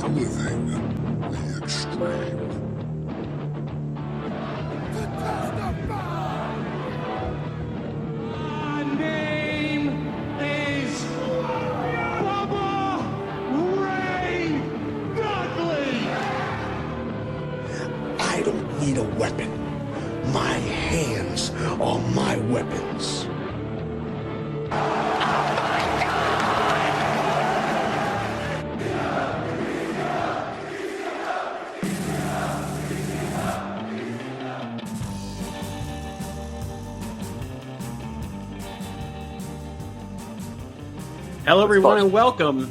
Reliving the Extreme. My name is Bubba Ray Dudley. I don't need a weapon. My hands are my weapons. Hello, everyone, and welcome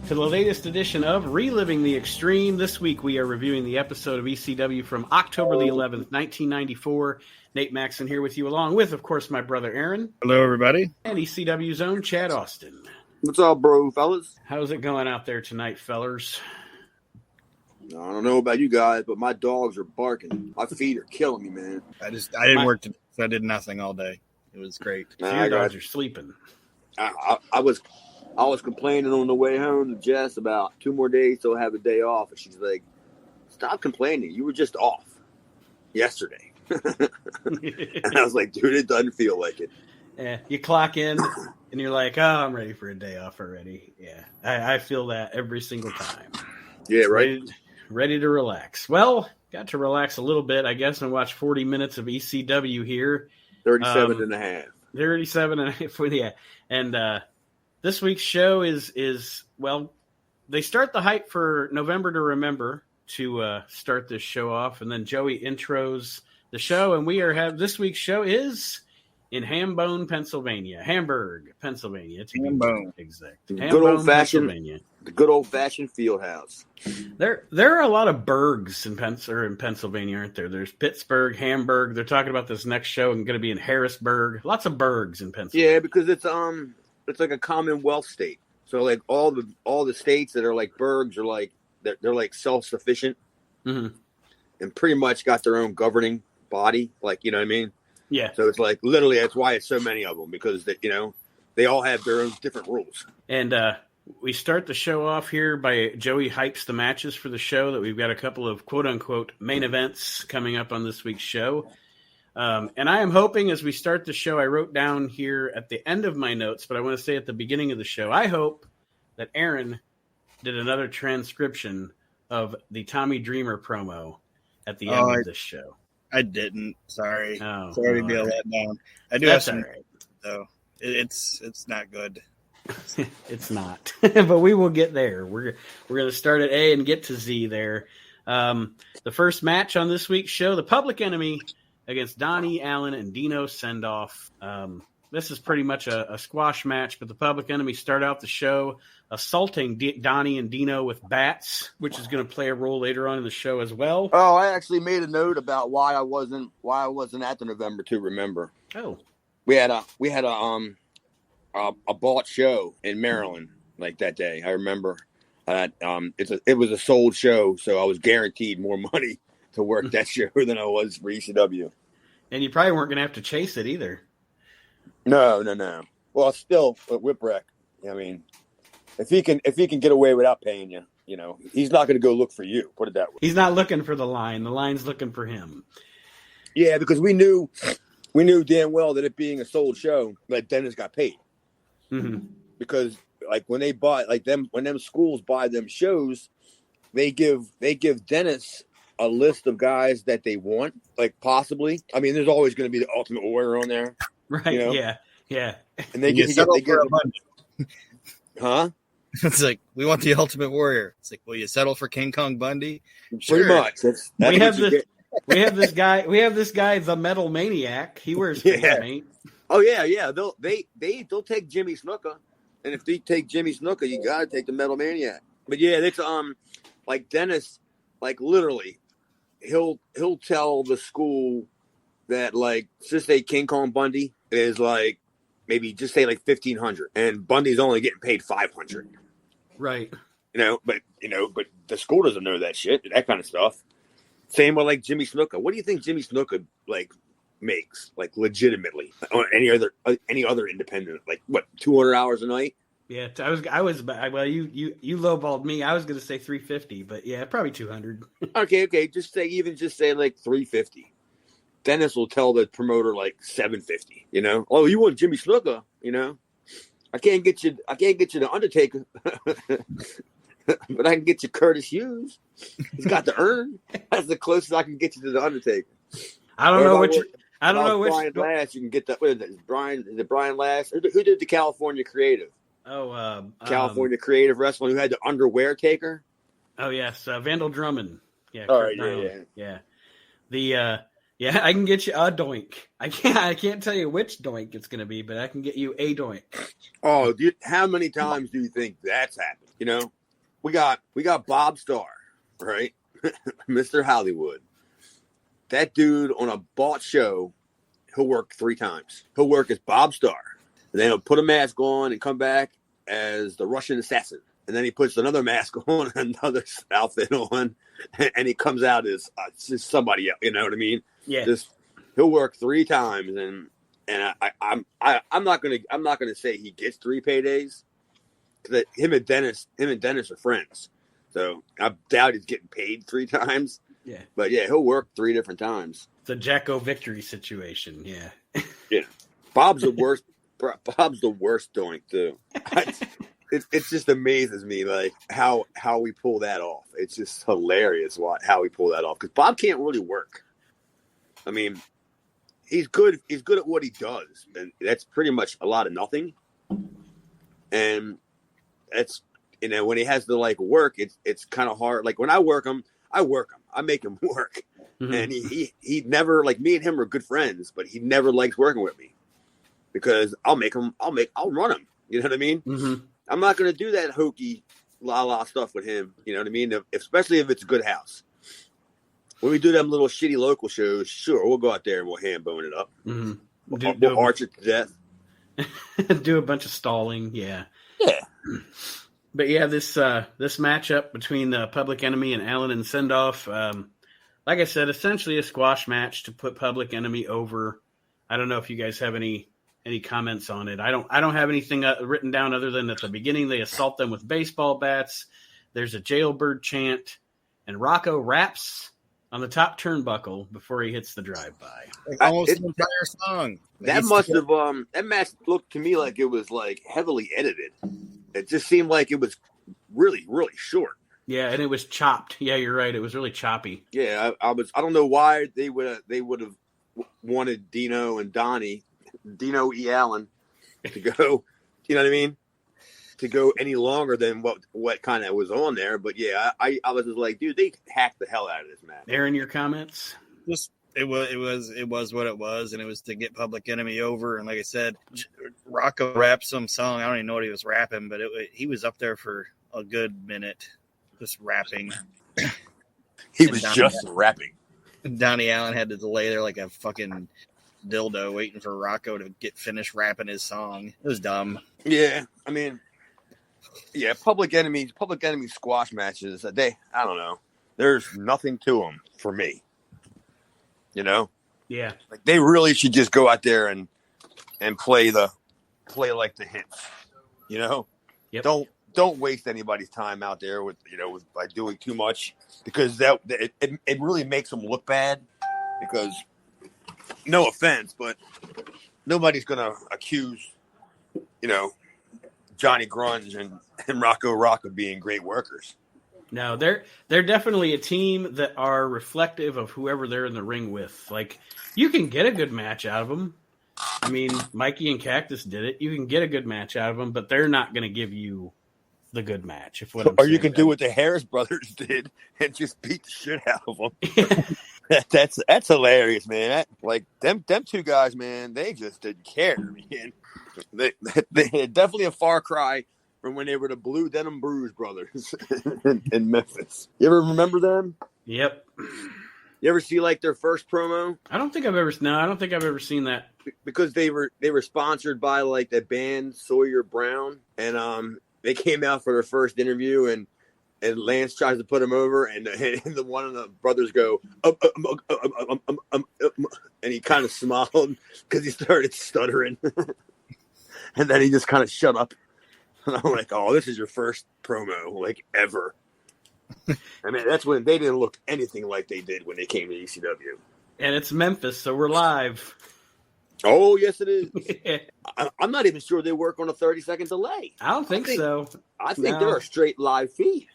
to the latest edition of Reliving the Extreme. This week, we are reviewing the episode of ECW from October the 11th, 1994. Nate Maxson here with you, along with, of course, my brother Aaron. Hello, everybody. And ECW's own Chad Austin. What's up, bro, fellas? How's it going out there tonight, fellers? I don't know about you guys, but my dogs are barking. My feet are killing me, man. I didn't work today, so I did nothing all day. It was great. So your dogs are sleeping. I was complaining on the way home to Jess about 2 more days till I have a day off, and she's like, "Stop complaining. You were just off yesterday." And I was like, "Dude, it doesn't feel like it." Yeah, you clock in and you're like, "Oh, I'm ready for a day off already." Yeah, I feel that every single time. Yeah, right. Ready to relax. Well, got to relax a little bit, I guess, and watch 40 minutes of ECW here. 37 and a half. 37 and a half. Yeah. And this week's show is well, they start the hype for November to Remember to start this show off, and then Joey intros the show, and this week's show is in Hamburg, Pennsylvania. It's Hambone. Exact. Good old fashioned field house. There are a lot of burgs in Pennsylvania, aren't there? There's Pittsburgh, Hamburg. They're talking about this next show and going to be in Harrisburg. Lots of burgs in Pennsylvania. Yeah, because it's like a Commonwealth state. So like all the states that are like burgs are like they're like self-sufficient, and pretty much got their own governing body. Like, you know what I mean? Yeah. So it's like literally that's why it's so many of them, because they all have their own different rules. And we start the show off here by Joey hypes the matches for the show, that we've got a couple of quote-unquote main events coming up on this week's show. And I am hoping, as we start the show, I wrote down here at the end of my notes, but I want to say at the beginning of the show, I hope that Aaron did another transcription of the Tommy Dreamer promo at the end of this show. I didn't. Sorry. Oh, Sorry to be a letdown. I do have some, though. It's not good. It's not, but we will get there. We're going to start at A and get to Z there. The first match on this week's show, the Public Enemy against Donnie Allen and Dino Sendoff. This is pretty much a squash match, but the Public Enemy start out the show assaulting Donnie and Dino with bats, which is going to play a role later on in the show as well. Oh, I actually made a note about why I wasn't at the November to Remember. Oh, we had a bought show in Maryland like that day. I remember that it was a sold show, so I was guaranteed more money to work that show than I was for ECW. And you probably weren't going to have to chase it either. No. Well, still, but Whipwreck, I mean, if he can get away without paying you, he's not going to go look for you. Put it that way. He's not looking for the line. The line's looking for him. Yeah, because we knew damn well that it being a sold show, that Dennis got paid. Mm-hmm. Because like when they buy, like when them schools buy them shows, they give Dennis a list of guys that they want, like possibly. I mean, there's always going to be the Ultimate Warrior on there, right? Yeah. And they get huh? It's like, we want the Ultimate Warrior. It's like, will you settle for King Kong Bundy? Pretty much. We have this guy, the Metal Maniac. He wears face paint. Oh yeah. They'll take Jimmy Snuka, and if they take Jimmy Snuka, you gotta take the Metal Maniac. But yeah, it's like Dennis, like literally, he'll tell the school that, like, just say King Kong Bundy is like maybe just say like $1,500, and Bundy's only getting paid $500. Right. But the school doesn't know that shit, that kind of stuff. Same with like Jimmy Snuka. What do you think Jimmy Snuka like makes, like, legitimately on any other independent? Like what, 200 hours a night? Yeah, well, you lowballed me. I was going to say 350, but yeah, probably 200. Okay. Just say like 350. Dennis will tell the promoter like 750. You know, oh, you want Jimmy Snuka? You know, I can't get you the Undertaker, but I can get you Curtis Hughes. He's got the urn. That's the closest I can get you to the Undertaker. I don't know which. Brian Last, you can get that. What is it? Is it Brian Last? Who did the California Creative? California Creative Wrestling, who had the underwear taker. Oh yes, Vandal Drummond. Yeah. All right. Yeah. I can get you a doink. I can't tell you which doink it's going to be, but I can get you a doink. Oh, how many times do you think that's happened? You know, we got Bob Starr, right? Mr. Hollywood. That dude on a bought show, he'll work 3 times. He'll work as Bob Starr. And then he'll put a mask on and come back as the Russian assassin. And then he puts another mask on, another outfit on, and he comes out as just somebody else. You know what I mean? Yeah. He'll work 3 times, and I'm not gonna say he gets 3 paydays. Because him and Dennis are friends, so I doubt he's getting paid 3 times. Yeah. But yeah, he'll work 3 different times. It's a Jacko victory situation. Yeah. Yeah. Bob's the worst. Bob's the worst doink too. It just amazes me like how we pull that off. It's just hilarious how we pull that off, because Bob can't really work. I mean, he's good at what he does, and that's pretty much a lot of nothing. And that's, you know, when he has to like work, it's kind of hard. Like when I work him, I make him work. Mm-hmm. And he never, like, me and him are good friends, but he never likes working with me because I'll run him. You know what I mean? Mm-hmm. I'm not going to do that hokey la stuff with him. You know what I mean? Especially if it's a good house. When we do them little shitty local shows, sure, we'll go out there and we'll hand bone it up. Mm-hmm. We'll arch it to death. Do a bunch of stalling. Yeah. Yeah. But yeah, this matchup between the Public Enemy and Allen and Sendoff, like I said, essentially a squash match to put Public Enemy over. I don't know if you guys have any comments on it. I don't have anything written down other than at the beginning they assault them with baseball bats. There's a jailbird chant, and Rocco raps on the top turnbuckle before he hits the drive-by. Almost the entire song. That match looked to me like it was like heavily edited. It just seemed like it was really, really short. Yeah, and it was chopped. Yeah, you're right. It was really choppy. Yeah, I don't know why they would have wanted Dino and Dino E. Allen to go. You know what I mean? To go any longer than what kind of was on there. But yeah, I was just like, dude, they hacked the hell out of this match. Aaron, your comments? It was what it was, and it was to get Public Enemy over. And like I said, Rocco rapped some song. I don't even know what he was rapping, but he was up there for a good minute, just rapping. He was just rapping. Donnie Allen had to delay there like a fucking dildo, waiting for Rocco to get finished rapping his song. It was dumb. Yeah, I mean, yeah, Public Enemy squash matches. I don't know. There's nothing to them for me. You know? Yeah. Like they really should just go out there and play like the hits. You know? Yep. Don't waste anybody's time out there by doing too much, because it really makes them look bad, because no offense, but nobody's gonna accuse, Johnny Grunge and Rocco Rock of being great workers. No, they're definitely a team that are reflective of whoever they're in the ring with. Like, you can get a good match out of them. I mean, Mikey and Cactus did it. You can get a good match out of them, but they're not going to give you the good match. Or you can do what the Harris brothers did and just beat the shit out of them. That's hilarious, man. Them 2 guys, man, they just didn't care, man. They're definitely a far cry from when they were the Blue Denim Bruise brothers in Memphis. You ever remember them? Yep. You ever see like their first promo? I don't think I've ever seen that. Because they were sponsored by like the band Sawyer Brown, and they came out for their first interview, and Lance tries to put him over, and the one of the brothers go, and he kind of smiled because he started stuttering, and then he just kind of shut up. And I'm like, oh, this is your first promo, like, ever. I mean, that's when they didn't look anything like they did when they came to ECW. And it's Memphis, so we're live. Oh, yes, it is. I'm not even sure they work on a 30-second delay. I don't think so. I think they're a straight live feed.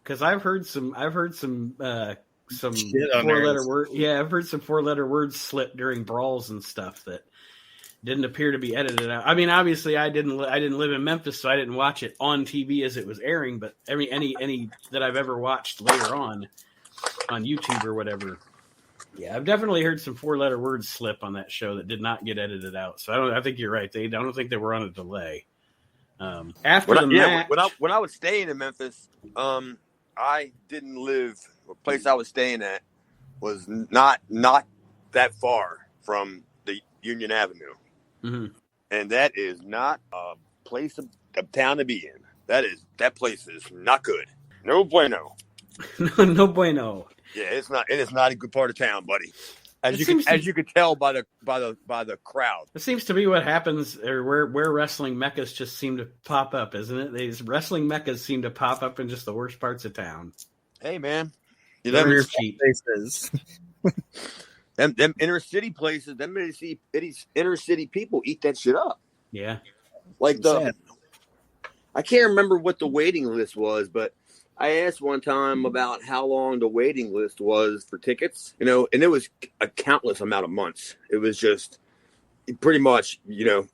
Because I've heard some 4-letter word. Yeah, I've heard some 4-letter words slip during brawls and stuff that didn't appear to be edited out. I mean, obviously, I didn't live in Memphis, so I didn't watch it on TV as it was airing. But any that I've ever watched later on YouTube or whatever, yeah, I've definitely heard some 4-letter words slip on that show that did not get edited out. So I think you're right. I don't think they were on a delay. After the match, when I was staying in Memphis, I didn't live. The place I was staying at was not that far from the Union Avenue. Mm-hmm. And that is not a place of town to be in. That place is not good. No bueno. No bueno. Yeah, it is not a good part of town, buddy. As you could tell by the crowd. It seems to be what happens, or where wrestling meccas just seem to pop up, isn't it? These wrestling meccas seem to pop up in just the worst parts of town. Hey, man, They're cheap. Places. Them inner city places, them inner city people eat that shit up. Yeah, like I can't remember what the waiting list was, but I asked one time about how long the waiting list was for tickets, and it was a countless amount of months. It was just pretty much, you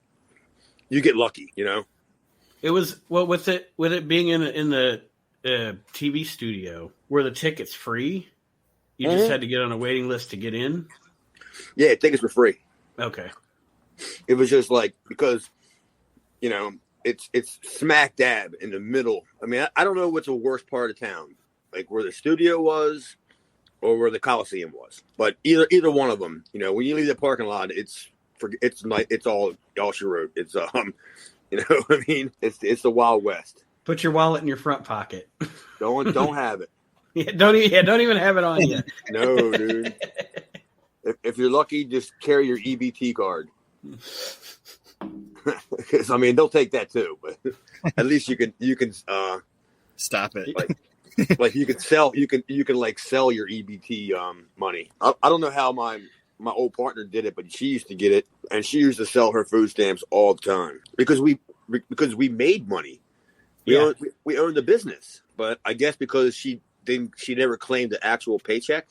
get lucky, It was with it being in the TV studio, were the tickets free? You just had to get on a waiting list to get in? Yeah, tickets were free. Okay. It was just like, because, it's smack dab in the middle. I mean, I don't know what's the worst part of town, like where the studio was or where the Coliseum was. But either one of them, when you leave the parking lot, it's all she wrote. It's I mean, it's the Wild West. Put your wallet in your front pocket. Don't have it. Yeah, don't even have it on you. No, dude. If you're lucky, just carry your EBT card. Because I mean, they'll take that too, but at least you can Stop it. Like you can sell like sell your EBT money. I don't know how my old partner did it, but she used to get it, and she used to sell her food stamps all the time because we made money. We owned the business, but I guess because she never claimed the actual paycheck,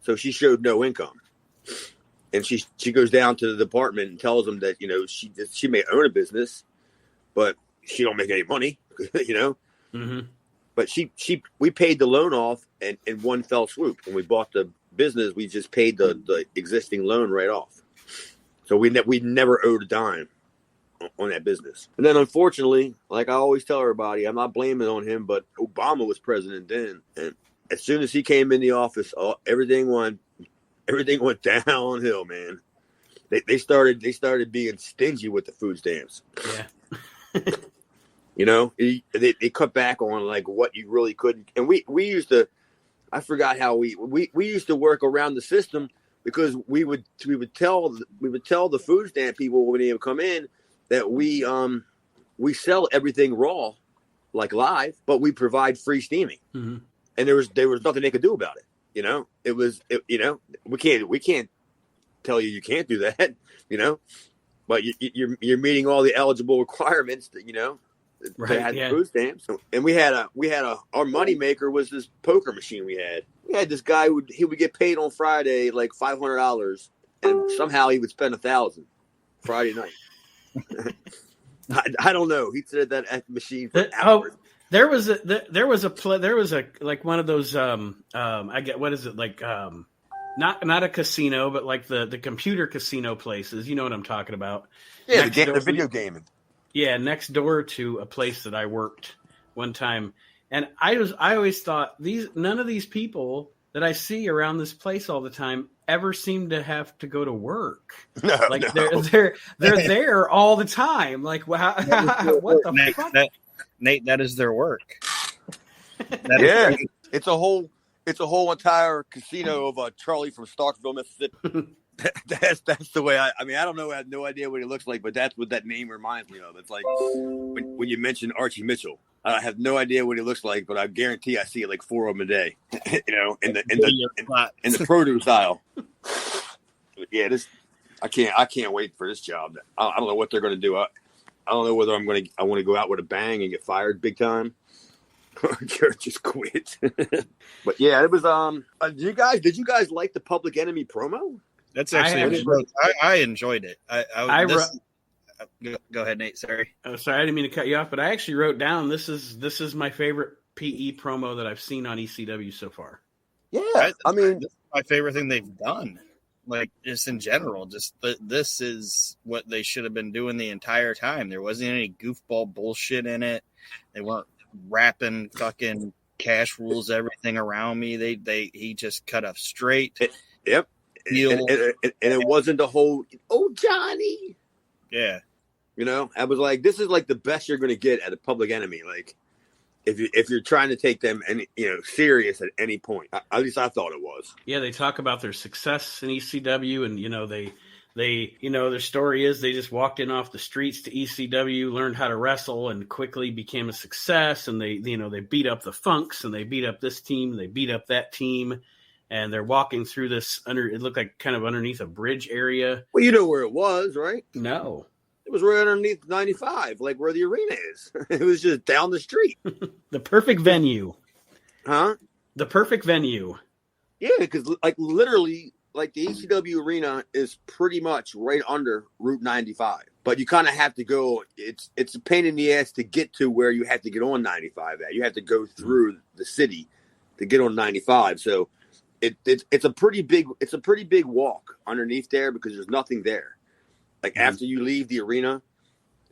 so she showed no income. And she goes down to the department and tells them that she may own a business, but she don't make any money, Mm-hmm. But we paid the loan off in one fell swoop. When we bought the business, we just paid the existing loan right off. So we never owed a dime on that business. And then unfortunately, like I always tell everybody, I'm not blaming on him, but Obama was president then, and as soon as he came in the office, everything went downhill, man. They started being stingy with the food stamps. Yeah. They cut back on like what you really couldn't. And we used to, I forgot how we used to work around the system, because we would tell the food stamp people when they would come in that we sell everything raw, like live, but we provide free steaming. Mm-hmm. And there was nothing they could do about it. We can't tell you can't do that, but you're meeting all the eligible requirements that, Right, to have yeah. food stamps. And we had our money maker was this poker machine we had. We had this guy he would get paid on Friday like $500, and somehow he would spend $1,000 Friday night. I don't know. He said that at the machine for hours. There was like one of those I get, what is it, like not a casino, but like the computer casino places. You know what I'm talking about? Yeah, the video gaming. Yeah, next door to a place that I worked one time, and I always thought none of these people that I see around this place all the time ever seem to have to go to work. No, they're there all the time. Like, what the fuck? Nate, that is their work. It's a whole entire casino of Charlie from Starkville, Mississippi. That's the way I mean, I don't know. I have no idea what he looks like, but that's what that name reminds me of. It's like when you mention Archie Mitchell. I have no idea what he looks like, but I guarantee I see like 4 of them a day. In the produce aisle. Yeah, I can't wait for this job. I don't know what they're going to do. I don't know whether I want to go out with a bang and get fired big time, or just quit. But yeah, it was. Did you guys like the Public Enemy promo? That's actually I enjoyed it. Go ahead, Nate. Sorry. Oh, sorry, I didn't mean to cut you off, but I actually wrote down this is my favorite PE promo that I've seen on ECW so far. Yeah, I mean, this is my favorite thing they've done. Like, just in general, this is what they should have been doing the entire time. There wasn't any goofball bullshit in it. They weren't rapping fucking Cash Rules everything around me. He just cut up straight. Yep. And it wasn't the whole Johnny. Yeah. I was like, this is like the best you're going to get at a Public Enemy. Like, if you're trying to take them serious at any point, at least I thought it was. Yeah, they talk about their success in ECW, and they their story is they just walked in off the streets to ECW, learned how to wrestle, and quickly became a success. And they beat up the Funks, and they beat up this team, they beat up that team. And they're walking through this it looked like kind of underneath a bridge area. Well, you know where it was, right? No. It was right underneath 95, like where the arena is. It was just down the street. The perfect venue. Huh? The perfect venue. Yeah, because like literally, like the ECW arena is pretty much right under Route 95. But you kind of have to go. It's a pain in the ass to get to where you have to get on 95 at. You have to go through the city to get on 95. So it's a pretty big walk underneath there because there's nothing there. Like after you leave the arena,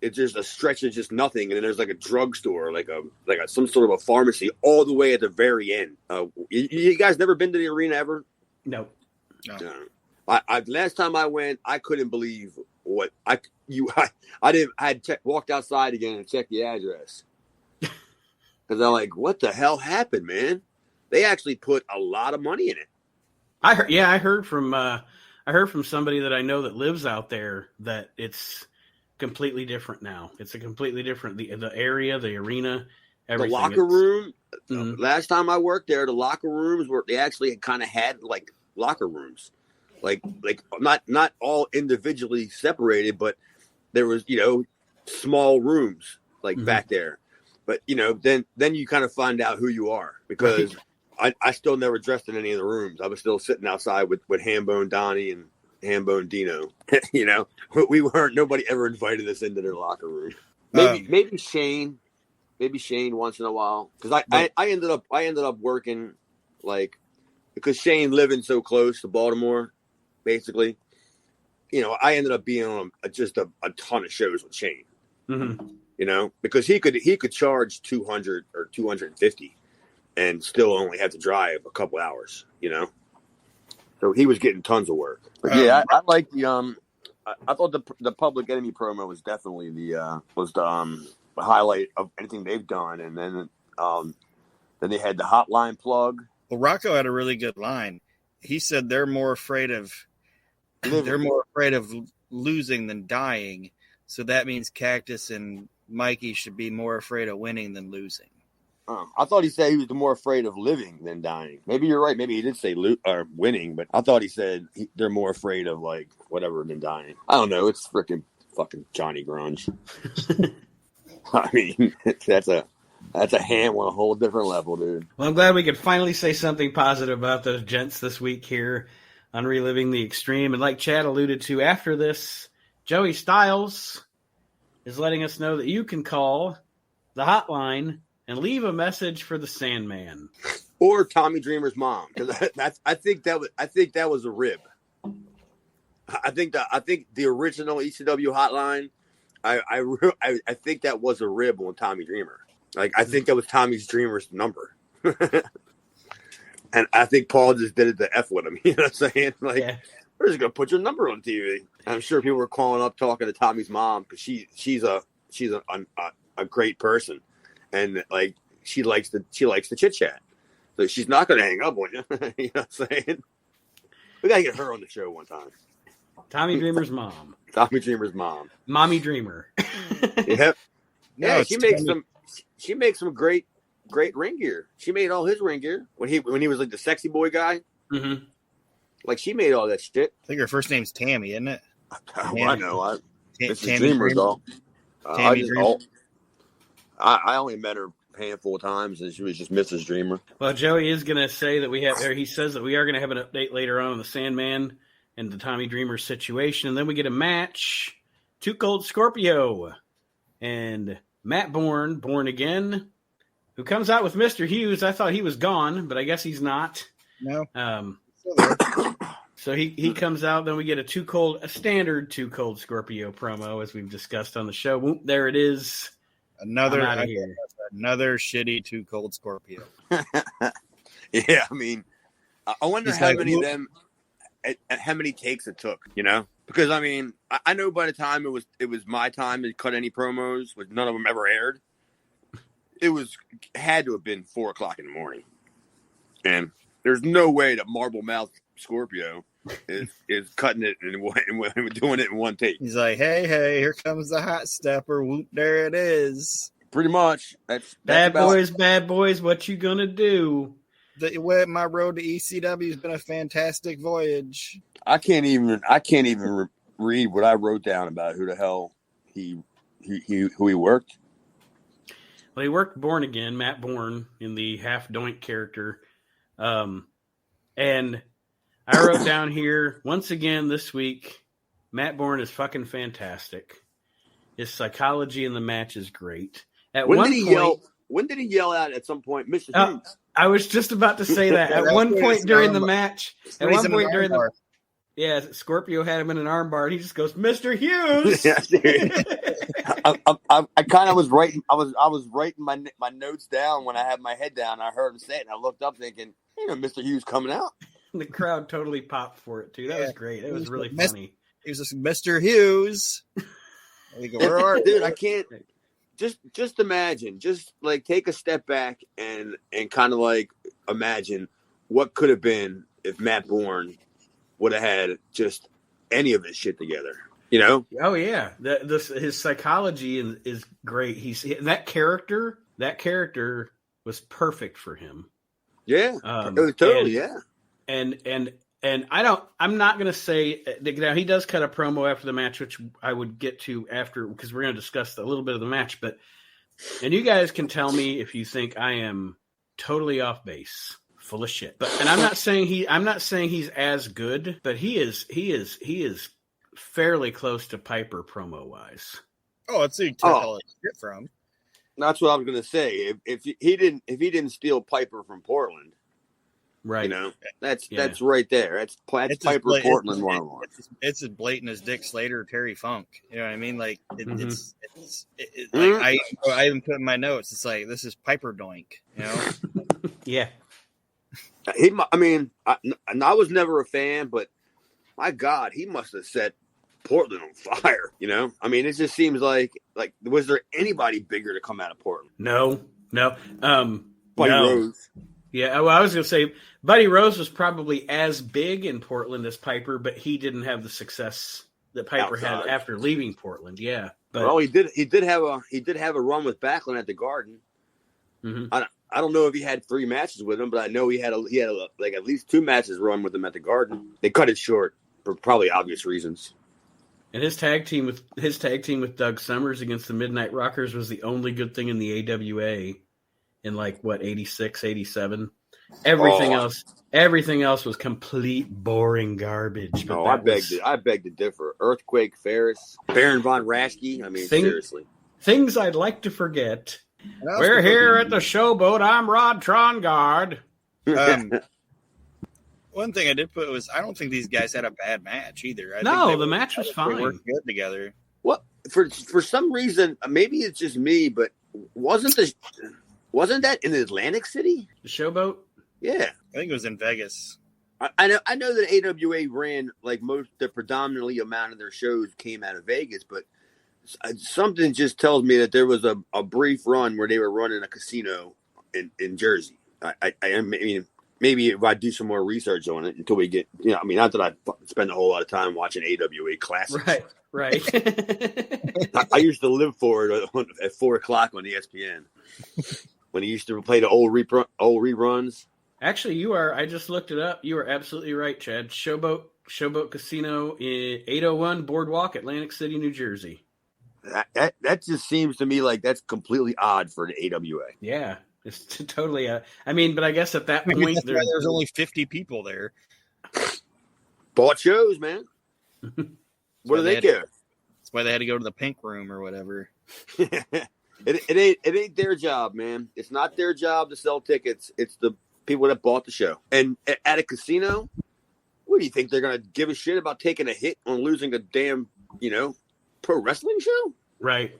it's just a stretch of just nothing, and then there's like a drugstore, like some sort of a pharmacy, all the way at the very end. You guys never been to the arena ever? No. I last time I went, I couldn't believe what I walked outside again and checked the address because I'm like, what the hell happened, man? They actually put a lot of money in it. I heard from somebody that I know that lives out there that it's completely different now. It's a completely different the area, the arena, everything. The locker room. Last time I worked there, the locker rooms they actually kind of had like locker rooms, like not all individually separated, but there was small rooms like back there. But then you kind of find out who you are because. Right. I still never dressed in any of the rooms. I was still sitting outside with Hambone Donnie and Hambone Dino. Nobody ever invited us into their locker room. Maybe Shane once in a while. Because I ended up working because Shane living so close to Baltimore, basically. I ended up being on just a ton of shows with Shane. Mm-hmm. Because he could charge $200 or $250. And still only had to drive a couple hours, So he was getting tons of work. But yeah, I like the I thought the Public Enemy promo was definitely the highlight of anything they've done. And then they had the hotline plug. Well, Rocco had a really good line. He said they're more afraid of losing than dying. So that means Cactus and Mikey should be more afraid of winning than losing. I thought he said he was more afraid of living than dying. Maybe you're right. Maybe he did say winning, but I thought he said they're more afraid of whatever than dying. I don't know. It's fucking Johnny Grunge. I mean, that's a ham on a whole different level, dude. Well, I'm glad we could finally say something positive about those gents this week here on Reliving the Extreme. And like Chad alluded to, after this, Joey Styles is letting us know that you can call the hotline and leave a message for the Sandman or Tommy Dreamer's mom, because I think that was a rib. I think the original ECW hotline, I think that was a rib on Tommy Dreamer. Like I think that was Tommy Dreamer's number, and I think Paul just did it to F with him. You know what I'm saying? We're just gonna put your number on TV. I'm sure people were calling up talking to Tommy's mom because she's a great person. And she likes the chit chat, so she's not going to hang up on you. You know what I'm saying? We got to get her on the show one time. Tommy Dreamer's mom. Tommy Dreamer's mom. Mommy Dreamer. Yep. No, Yeah, it's she makes some great ring gear. She made all his ring gear when he was like the sexy boy guy. Mm-hmm. Like she made all that shit. I think her first name's Tammy, isn't it? I know. It's Tammy Dreamer's Dreamer. all. Tammy Dreamer. I only met her a handful of times, and she was just Mrs. Dreamer. Well, Joey is going to say that he says that we are going to have an update later on the Sandman and the Tommy Dreamer situation. And then we get a match. Too Cold Scorpio and Matt Bourne, Born Again, who comes out with Mr. Hughes. I thought he was gone, but I guess he's not. No. So he comes out. Then we get a standard Too Cold Scorpio promo, as we've discussed on the show. Whoop, there it is. Another shitty Too Cold Scorpio. Yeah, I mean, I wonder how many of them, how many takes it took, you know? Because I mean, I know by the time it was my time to cut any promos, which none of them ever aired. It had to have been 4:00 in the morning, and there's no way that Marble Mouth Scorpio is cutting it and doing it in one take. He's like, hey, here comes the hot stepper. Whoop, there it is. Pretty much. That's bad boys. What you gonna do? My road to ECW has been a fantastic voyage. I can't even read what I wrote down about who the hell who he worked. Well, he worked Born Again, Matt Bourne, in the half doink character. And I wrote down here, once again this week, Matt Bourne is fucking fantastic. His psychology in the match is great. When did he yell out at some point, Mr. Hughes? I was just about to say that. At one point during the match, Scorpio had him in an armbar, and he just goes, Mr. Hughes. I kind of was writing. I was writing my notes down when I had my head down. I heard him say it, and I looked up thinking, Mr. Hughes coming out. The crowd totally popped for it too. That was great. It was really funny. He was just Mr. Hughes. Dude, I can't. Just imagine. Just like take a step back and kind of like imagine what could have been if Matt Bourne would have had just any of his shit together. You know? Oh yeah, his psychology is great. That character was perfect for him. Yeah, totally. And I'm not going to say now he does cut a promo after the match, which I would get to after because we're going to discuss a little bit of the match. And you guys can tell me if you think I am totally off base, full of shit. And I'm not saying he's as good, but he is fairly close to Piper promo wise. Oh, let's see. All that shit from. That's what I was going to say. If he didn't steal Piper from Portland. Right. You know, that's right there. That's Piper Portland 101. It's as blatant as Dick Slater or Terry Funk. You know what I mean? Like it's Mm-hmm. like I even put in my notes. It's like this is Piper Doink. You know? Yeah. I was never a fan, but my God, he must have set Portland on fire. You know, I mean, it just seems like was there anybody bigger to come out of Portland? No. Buddy Rose. Yeah, well, I was going to say Buddy Rose was probably as big in Portland as Piper, but he didn't have the success that Piper had after leaving Portland. Yeah, but he did have a run with Backlund at the Garden. Mm-hmm. I don't know if he had 3 matches with him, but I know he had like at least 2 matches run with him at the Garden. They cut it short for probably obvious reasons. And his tag team with Doug Summers against the Midnight Rockers was the only good thing in the AWA. In 86, 87. Everything else was complete boring garbage. But I beg to differ. Earthquake Ferris, Baron Von Raschke. I mean, seriously. Things I'd like to forget. We're here at the Showboat. I'm Rod Trongard. One thing I did put was I don't think these guys had a bad match either. The match was fine. They worked good together. What for some reason, maybe it's just me, but wasn't that in Atlantic City? The Showboat? Yeah. I think it was in Vegas. I know that AWA ran the predominantly amount of their shows came out of Vegas, but something just tells me that there was a brief run where they were running a casino in Jersey. I mean, maybe if I do some more research on it until we get, I mean, not that I spend a whole lot of time watching AWA classics. Right. I used to live for it at 4:00 on ESPN when he used to play the old reruns. Actually, I just looked it up. You are absolutely right, Chad. Showboat Casino in 801 Boardwalk, Atlantic City, New Jersey. That just seems to me like that's completely odd for the AWA. Yeah, it's totally. I mean, but I guess at that point, there's only 50 people there. Bought shows, man. What do they care? That's why they had to go to the pink room or whatever. It ain't their job, man. It's not their job to sell tickets. It's the people that bought the show. And at a casino, what do you think they're gonna give a shit about taking a hit on losing a damn, pro wrestling show? Right.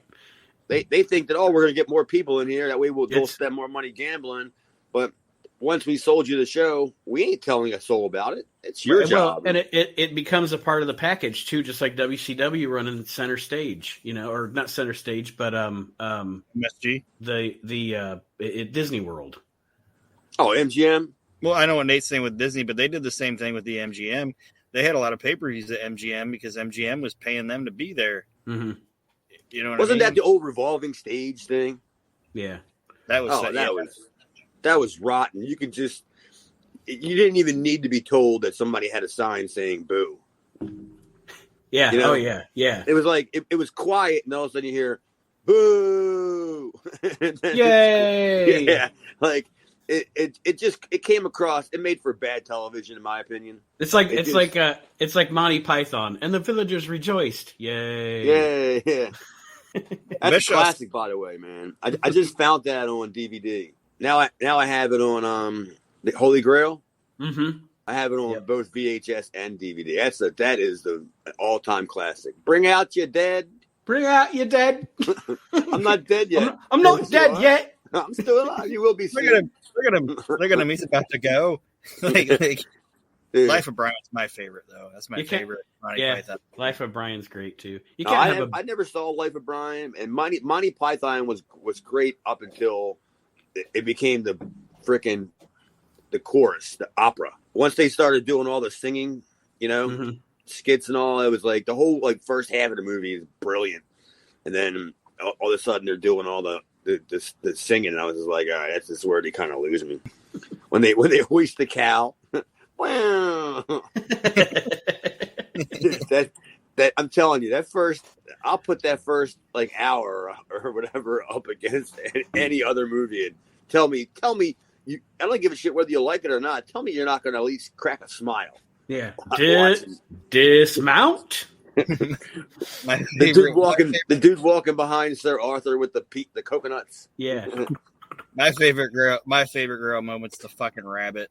They think that, we're going to get more people in here. That way they'll spend more money gambling. But once we sold you the show, we ain't telling a soul about it. It's your job. And it becomes a part of the package, too, just like WCW running center stage, or not center stage, but MSG? At Disney World. Oh, MGM? Well, I know what Nate's saying with Disney, but they did the same thing with the MGM. They had a lot of pay-per-views at MGM because MGM was paying them to be there. Mm-hmm. You know what Wasn't I mean? that the old revolving stage thing? Yeah. That was that was rotten. You didn't even need to be told that somebody had a sign saying boo. Yeah. Oh yeah. Yeah. It was like it was quiet, and all of a sudden you hear boo. Yay! Yeah. Like it came across. It made for bad television, in my opinion. It's like Monty Python and the villagers rejoiced. Yay! Yeah. That's a classic, by the way, man. I just found that on DVD. Now I have it on the Holy Grail. Mm-hmm. I have it on both VHS and DVD. That is the all-time classic. Bring out your dead. Bring out your dead. I'm not dead yet. I'm not dead yet. I'm still alive. You will be soon. Look at him. He's about to go. Life of Brian's my favorite, though. That's my favorite. Python. Life of Brian's great too. I never saw Life of Brian, and Monty Python was great up until it became the chorus, the opera. Once they started doing all the singing, skits and all, it was like the whole first half of the movie is brilliant, and then all of a sudden they're doing all the singing, and I was just like, all right, that's just where they kind of lose me. when they hoist the cow. Wow. that I'm telling you, I'll put that first hour or whatever up against any other movie and tell me I don't give a shit whether you like it or not. Tell me you're not going to at least crack a smile. Yeah. Dismount. The dude walking behind Sir Arthur with the coconuts. Yeah. My favorite girl moment's the fucking rabbit.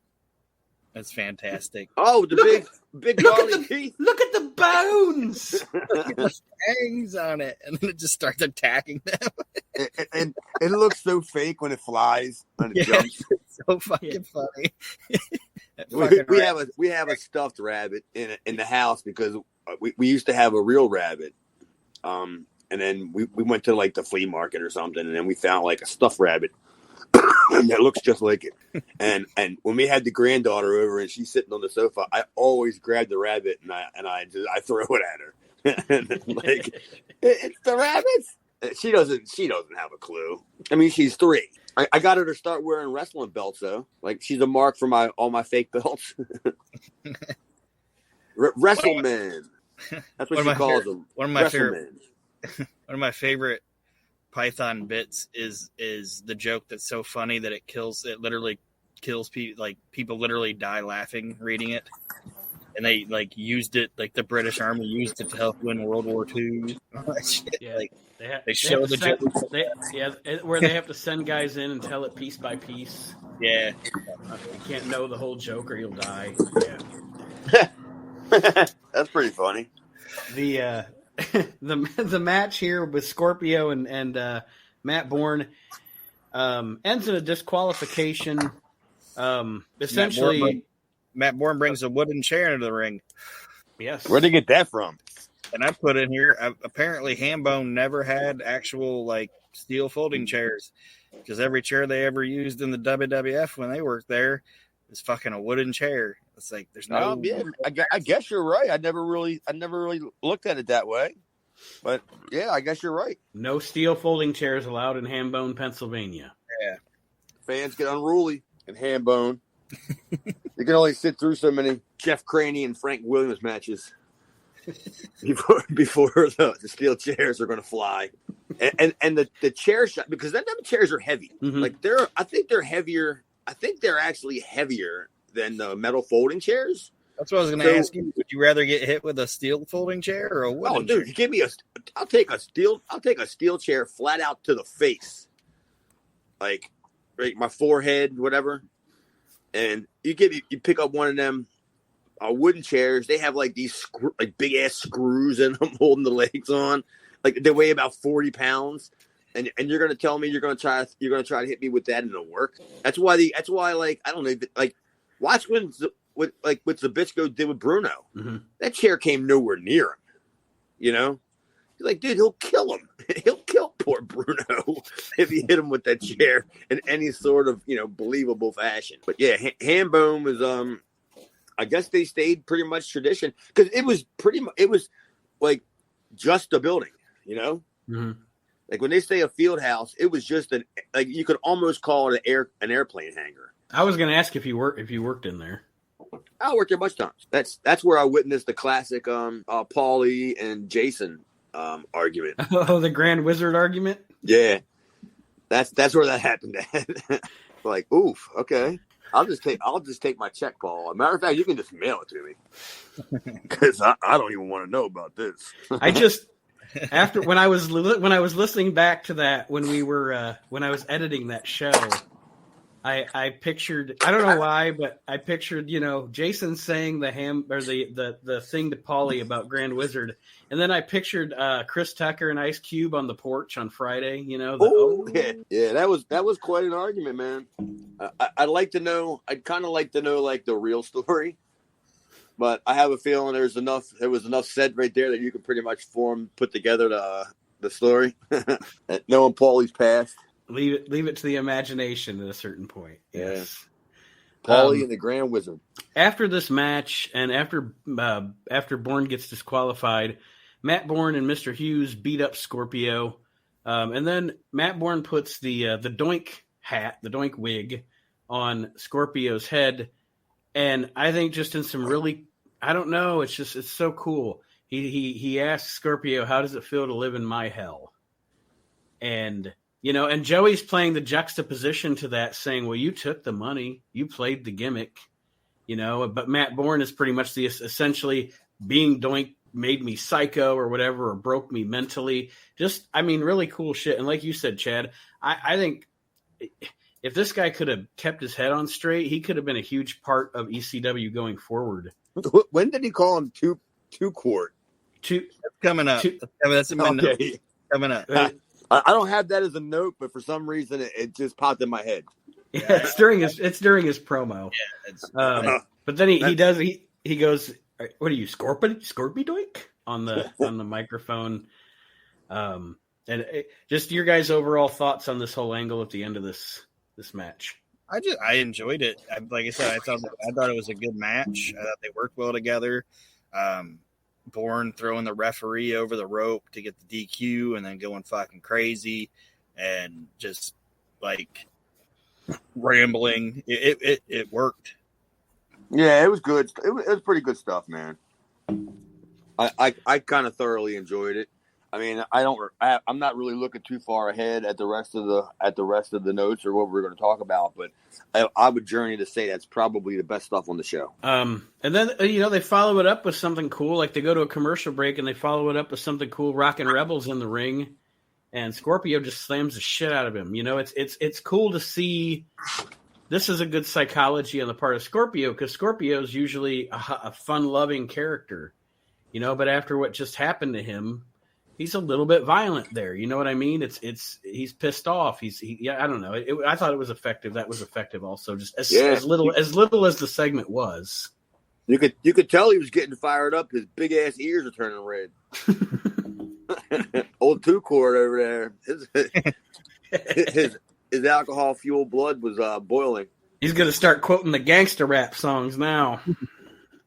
That's fantastic. Oh, the big garlic teeth. Look at the bones. Look at the fangs on it, and then it just starts attacking them. and it looks so fake when it flies and it jumps. It's so fucking funny. We have a stuffed rabbit in the house because we used to have a real rabbit. And then we went to the flea market or something, and then we found a stuffed rabbit. And that looks just like it. And when we had the granddaughter over and she's sitting on the sofa, I always grab the rabbit and I throw it at her. And it's the rabbit. She doesn't have a clue. I mean, she's 3. I got her to start wearing wrestling belts though. She's a mark for all my fake belts. WrestleMan. That's what she calls them. One of my favorite Python bits is the joke that's so funny that it literally kills people. People literally die laughing reading it, and they used it, the British Army used it to help win World War II. Yeah, they show the joke. Where they have to send guys in and tell it piece by piece. Yeah, you can't know the whole joke or you'll die. Yeah, that's pretty funny. The match here with Scorpio and Matt Bourne ends in a disqualification. Essentially, Matt Bourne brings a wooden chair into the ring. Yes. Where'd they get that from? And I put in here, apparently Hambone never had actual steel folding chairs because every chair they ever used in the WWF when they worked there is fucking a wooden chair. It's like there's no. Yeah, I guess you're right. I never really looked at it that way. But yeah, I guess you're right. No steel folding chairs allowed in Hambone, Pennsylvania. Yeah. Fans get unruly in Hambone. You can only sit through so many Jeff Craney and Frank Williams matches before the steel chairs are going to fly. And the chair shot, because them chairs are heavy. Mm-hmm. Like I think they're heavier. I think they're actually heavier than the metal folding chairs. That's what I was going to ask you. Would you rather get hit with a steel folding chair or a wooden chair? Dude, you give me I'll take a steel chair flat out to the face. Like right, my forehead, whatever. And you pick up one of them wooden chairs. They have like these big ass screws in them holding the legs on. Like they weigh about 40 pounds. And you're gonna tell me you're gonna try to hit me with that and it'll work. That's why like I don't know, like watch what Zabisco did with Bruno. Mm-hmm. That chair came nowhere near him. You know? He's like, dude, he'll kill him. He'll kill poor Bruno if he hit him with that chair in any sort of, believable fashion. But yeah, Hambone was I guess they stayed pretty much tradition because it was like just a building, Mm-hmm. Like when they say a field house, it was just you could almost call it an airplane hangar. I was going to ask if you worked in there. I worked there much times. That's where I witnessed the classic Paulie and Jason argument. Oh, the Grand Wizard argument? Yeah. That's where that happened at. Like, oof, okay. I'll just take my check, Paul. As a matter of fact, you can just mail it to me. Because I don't even want to know about this. I just when I was listening back to that when I was editing that show, I pictured, I don't know why, but I pictured, Jason saying the thing to Paulie about Grand Wizard. And then I pictured Chris Tucker and Ice Cube on the porch on Friday, Yeah, that was quite an argument, man. I'd kind of like to know like the real story. But I have a feeling there was enough said right there that you could pretty much put together the story. Knowing Paulie's past. Leave it to the imagination at a certain point. Yes. Yeah. Paulie and the Grand Wizard. After this match and after Bourne gets disqualified, Matt Bourne and Mr. Hughes beat up Scorpio. And then Matt Bourne puts the Doink hat, the Doink wig on Scorpio's head. And I think just in some really, I don't know, it's so cool. He asks Scorpio, how does it feel to live in my hell? And and Joey's playing the juxtaposition to that, saying, well, you took the money, you played the gimmick, but Matt Bourne is pretty much essentially being Doink made me psycho or whatever, or broke me mentally. Just, really cool shit. And like you said, Chad, I think if this guy could have kept his head on straight, he could have been a huge part of ECW going forward. When did he call him two quart? Coming up. That's in my notes. Coming up. I don't have that as a note, but for some reason it just popped in my head. Yeah, it's during his promo. Yeah, but then he goes, "What are you, Scorpy Doink?" on the microphone. And just your guys' overall thoughts on this whole angle at the end of this match. I enjoyed it. Like I said, I thought it was a good match. I thought they worked well together. Bourne throwing the referee over the rope to get the DQ and then going fucking crazy and just like rambling. It worked. Yeah, it was good. It was pretty good stuff, man. I kind of thoroughly enjoyed it. I'm not really looking too far ahead at the rest of the notes or what we're going to talk about, but I would journey to say that's probably the best stuff on the show. And then they follow it up with something cool, like they go to a commercial break and they follow it up with something cool. Rockin' Rebels in the ring, and Scorpio just slams the shit out of him. It's cool to see. This is a good psychology on the part of Scorpio because Scorpio is usually a fun-loving character, but after what just happened to him. He's a little bit violent there. You know what I mean? He's pissed off. I don't know. I thought it was effective. That was effective also. Just as little as the segment was. You could tell he was getting fired up. His big ass ears are turning red. Old two quart over there. His alcohol fueled blood was boiling. He's going to start quoting the gangster rap songs now.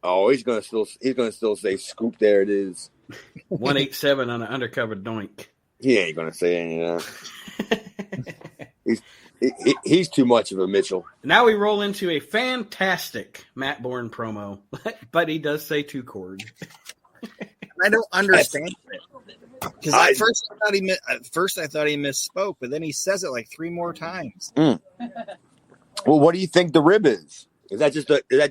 Oh, he's gonna still say "Scoop, there it is." 187 on an undercover doink. He ain't gonna say any of that. He's too much of a Mitchell. Now we roll into a fantastic Matt Bourne promo, but he does say 2 chord. I don't understand it. Because at first I thought he misspoke, but then he says it like 3 more times. Well, what do you think the rib is? Is that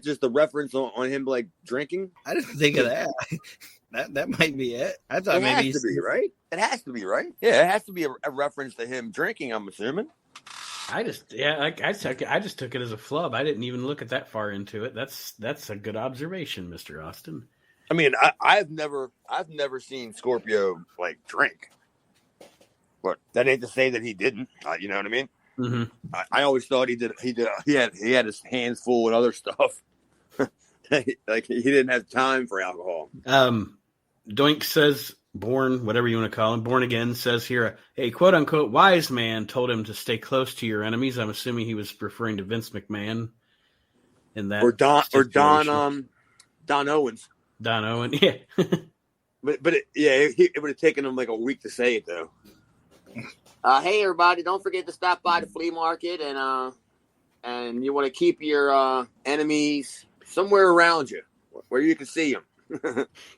just a reference on him like drinking? I didn't think of that. That might be it. I thought It maybe has to be, right? It has to be, right? Yeah, it has to be a reference to him drinking, I'm assuming. I just took it as a flub. I didn't even look at that far into it. That's a good observation, Mr. Austin. I mean, I've never seen Scorpio like drink, but that ain't to say that he didn't. You know what I mean? Mm-hmm. I always thought he did. He had his hands full with other stuff. Like he didn't have time for alcohol. Doink says, Bourne, whatever you want to call him, Born Again says here, a quote unquote wise man told him to stay close to your enemies. I'm assuming he was referring to Vince McMahon in that. Or Don Owens. Don Owen, yeah. but it would have taken him like a week to say it though. Hey everybody, don't forget to stop by the flea market and you want to keep your enemies somewhere around you where you can see them.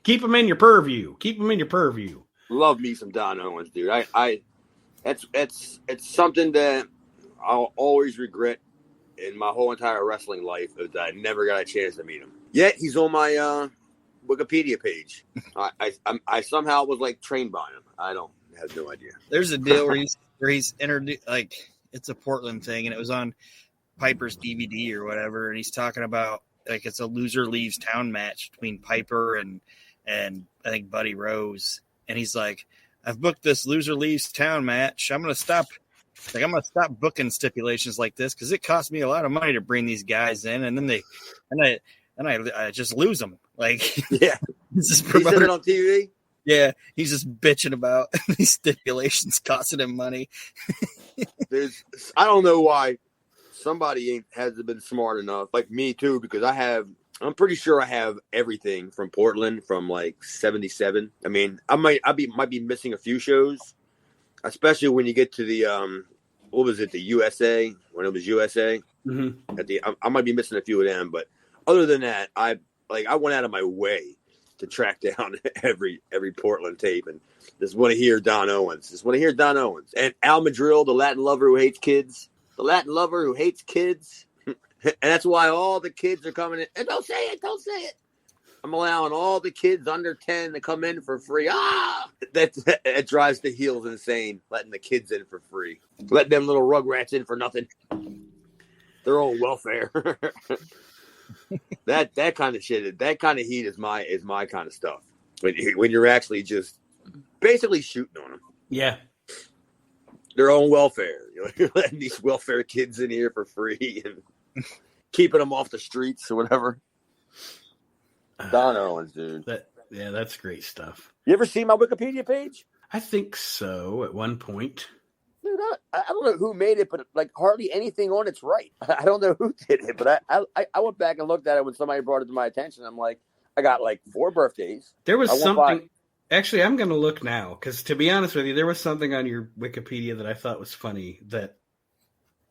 Keep them in your purview. Love me some Don Owens, dude. It's something that I'll always regret in my whole entire wrestling life is that I never got a chance to meet him. Yet he's on my Wikipedia page. I somehow was like trained by him. I have no idea. There's a deal where he's introduced, like it's a Portland thing, and it was on Piper's DVD or whatever, and he's talking about like it's a loser leaves town match between Piper and I think Buddy Rose, and he's like, I've booked this loser leaves town match. I'm gonna stop booking stipulations like this because it costs me a lot of money to bring these guys in, and then I just lose them. Like, yeah, this is he said it on TV. Yeah, he's just bitching about these stipulations costing him money. I don't know why somebody hasn't been smart enough, like me too, because I'm pretty sure I have everything from Portland from like '77. I mean, I might be missing a few shows, especially when you get to the what was it, the USA, when it was USA. Mm-hmm. I might be missing a few of them, but other than that, I went out of my way to track down every Portland tape and just want to hear Don Owens. And Al Madrill, the Latin lover who hates kids. And that's why all the kids are coming in. And don't say it. I'm allowing all the kids under 10 to come in for free. That drives the heels insane, letting the kids in for free. Letting them little rugrats in for nothing. Their own welfare. That kind of shit, that kind of heat is my kind of stuff. When you're actually just basically shooting on them. Yeah. Their own welfare. You're letting these welfare kids in here for free and keeping them off the streets or whatever. Don Owens, dude. That's great stuff. You ever see my Wikipedia page? I think so at one point. Dude, I don't know who made it, but like hardly anything on it's right. I don't know who did it, but I went back and looked at it when somebody brought it to my attention. I'm like, I got like 4 birthdays. There was something. Actually, I'm going to look now because, to be honest with you, there was something on your Wikipedia that I thought was funny. That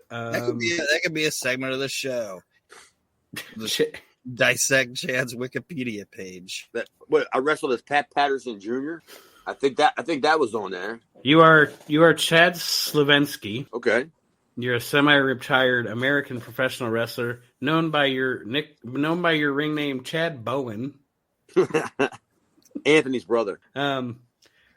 could be a segment of the show. Dissect Chad's Wikipedia page. I wrestled as Pat Patterson Jr. I think that was on there. You are Chad Slavensky. Okay. You're a semi-retired American professional wrestler known by your ring name Chad Bowen. Anthony's brother.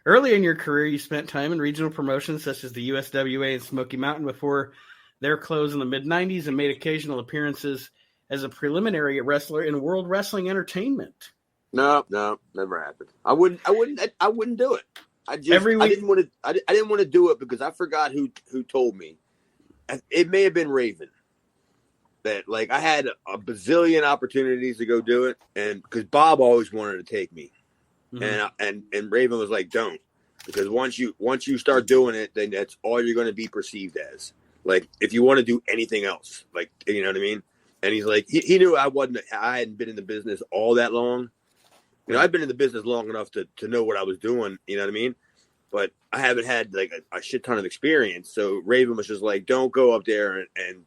Early in your career, you spent time in regional promotions such as the USWA and Smoky Mountain before their close in the mid-'90s and made occasional appearances as a preliminary wrestler in World Wrestling Entertainment. No, never happened. I wouldn't do it. I didn't want to do it because I forgot who told me. It may have been Raven. That like I had a bazillion opportunities to go do it, and because Bob always wanted to take me, mm-hmm. and Raven was like, "Don't," because once you start doing it, then that's all you're going to be perceived as. Like, if you want to do anything else, like, you know what I mean? And he's like, he knew I hadn't been in the business all that long. You know, I've been in the business long enough to know what I was doing, you know what I mean? But I haven't had like a shit ton of experience. So Raven was just like, don't go up there and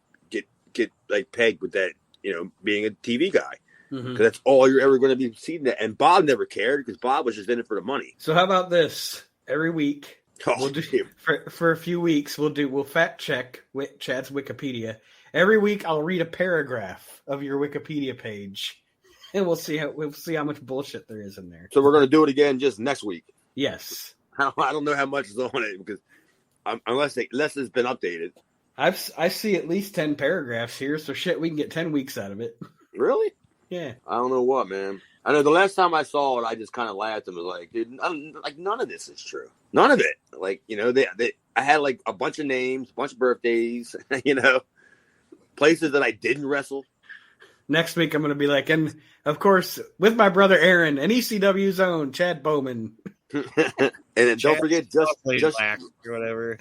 get like pegged with that, you know, being a TV guy. Because that's all you're ever going to be seeing. That. And Bob never cared because Bob was just in it for the money. So how about this? Every week, we'll do for a few weeks. We'll fact check Chad's Wikipedia. Every week, I'll read a paragraph of your Wikipedia page, and we'll see how much bullshit there is in there. So we're going to do it again just next week. Yes. I don't know how much is on it because unless it's been updated. I see at least 10 paragraphs here, so shit, we can get 10 weeks out of it. Really? Yeah. I don't know what, man. I know the last time I saw it, I just kind of laughed and was like, dude, like none of this is true. None of it. Like, you know, I had like a bunch of names, a bunch of birthdays, you know, places that I didn't wrestle. Next week, I'm going to be like, and of course, with my brother Aaron and ECW's own Chad Bowman. And then don't forget, just black or whatever.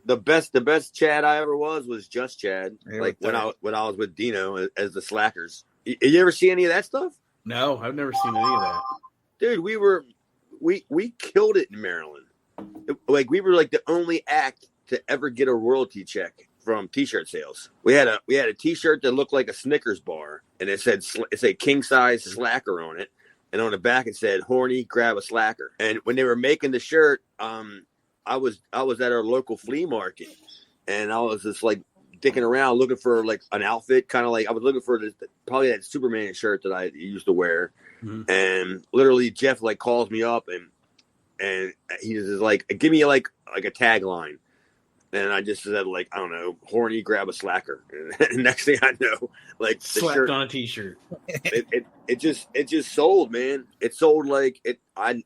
The best Chad I ever was just Chad. Yeah, like when I was with Dino as the Slackers. You ever see any of that stuff? No, I've never seen any of that. Dude, we killed it in Maryland. Like we were like the only act to ever get a royalty check from T-shirt sales. We had a T-shirt that looked like a Snickers bar, and it said king size Slacker on it, and on the back it said horny, grab a Slacker. And when they were making the shirt, I was at our local flea market, and I was just like dicking around looking for like an outfit, kind of like I was looking for probably that Superman shirt that I used to wear. And literally Jeff like calls me up and he's just like, give me like a tagline. And I just said like, I don't know, horny, grab a Slacker. And next thing I know, like the slapped shirt on a T-shirt. It just sold, man. It sold like it. I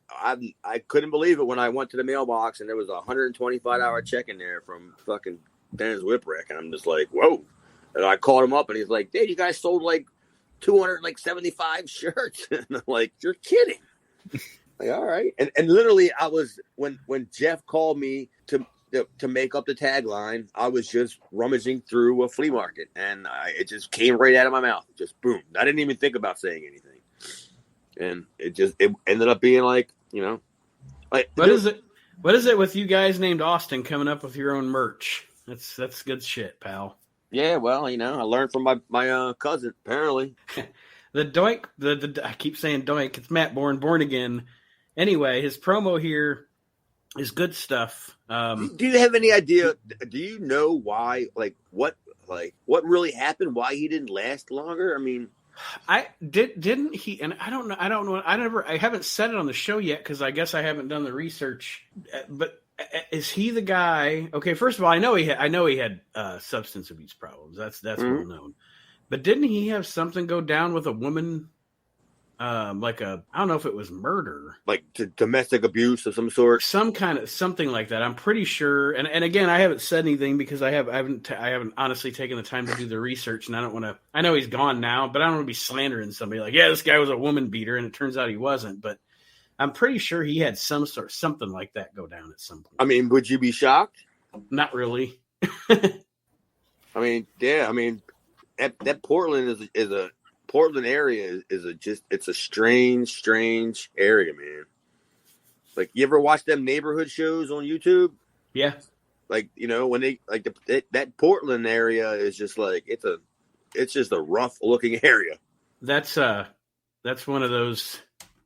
couldn't believe it when I went to the mailbox and there was a $125 check in there from fucking Dennis Whipwreck, and I'm just like, whoa. And I called him up and he's like, dude, you guys sold like 275 shirts. And I'm like, you're kidding. Like, all right. And literally I was when Jeff called me to make up the tagline, I was just rummaging through a flea market, and it just came right out of my mouth. Just boom. I didn't even think about saying anything. And it ended up being like, you know, like what is it with you guys named Austin coming up with your own merch? That's good shit, pal. Yeah, well, you know, I learned from my cousin, apparently. The doink, I keep saying doink, it's Matt Bourne, born again. Anyway, his promo here is good stuff. Do you have any idea? Do you know why? Like what really happened? Why he didn't last longer? I mean, didn't he? And I don't know. I haven't said it on the show yet because I guess I haven't done the research. But is he the guy? Okay, first of all, I know he had substance abuse problems. That's well known. But didn't he have something go down with a woman? I don't know if it was murder, like domestic abuse of some sort, something like that. I'm pretty sure. And again, I haven't said anything because I haven't honestly taken the time to do the research, and I don't want to. I know he's gone now, but I don't want to be slandering somebody like, yeah, this guy was a woman beater, and it turns out he wasn't. But I'm pretty sure he had something like that go down at some point. I mean, would you be shocked? Not really. I mean, yeah. I mean, that Portland is a. Portland area it's a strange area, man. Like, you ever watch them neighborhood shows on YouTube? Yeah. Like, you know, when they like that Portland area is just like it's just a rough looking area. That's one of those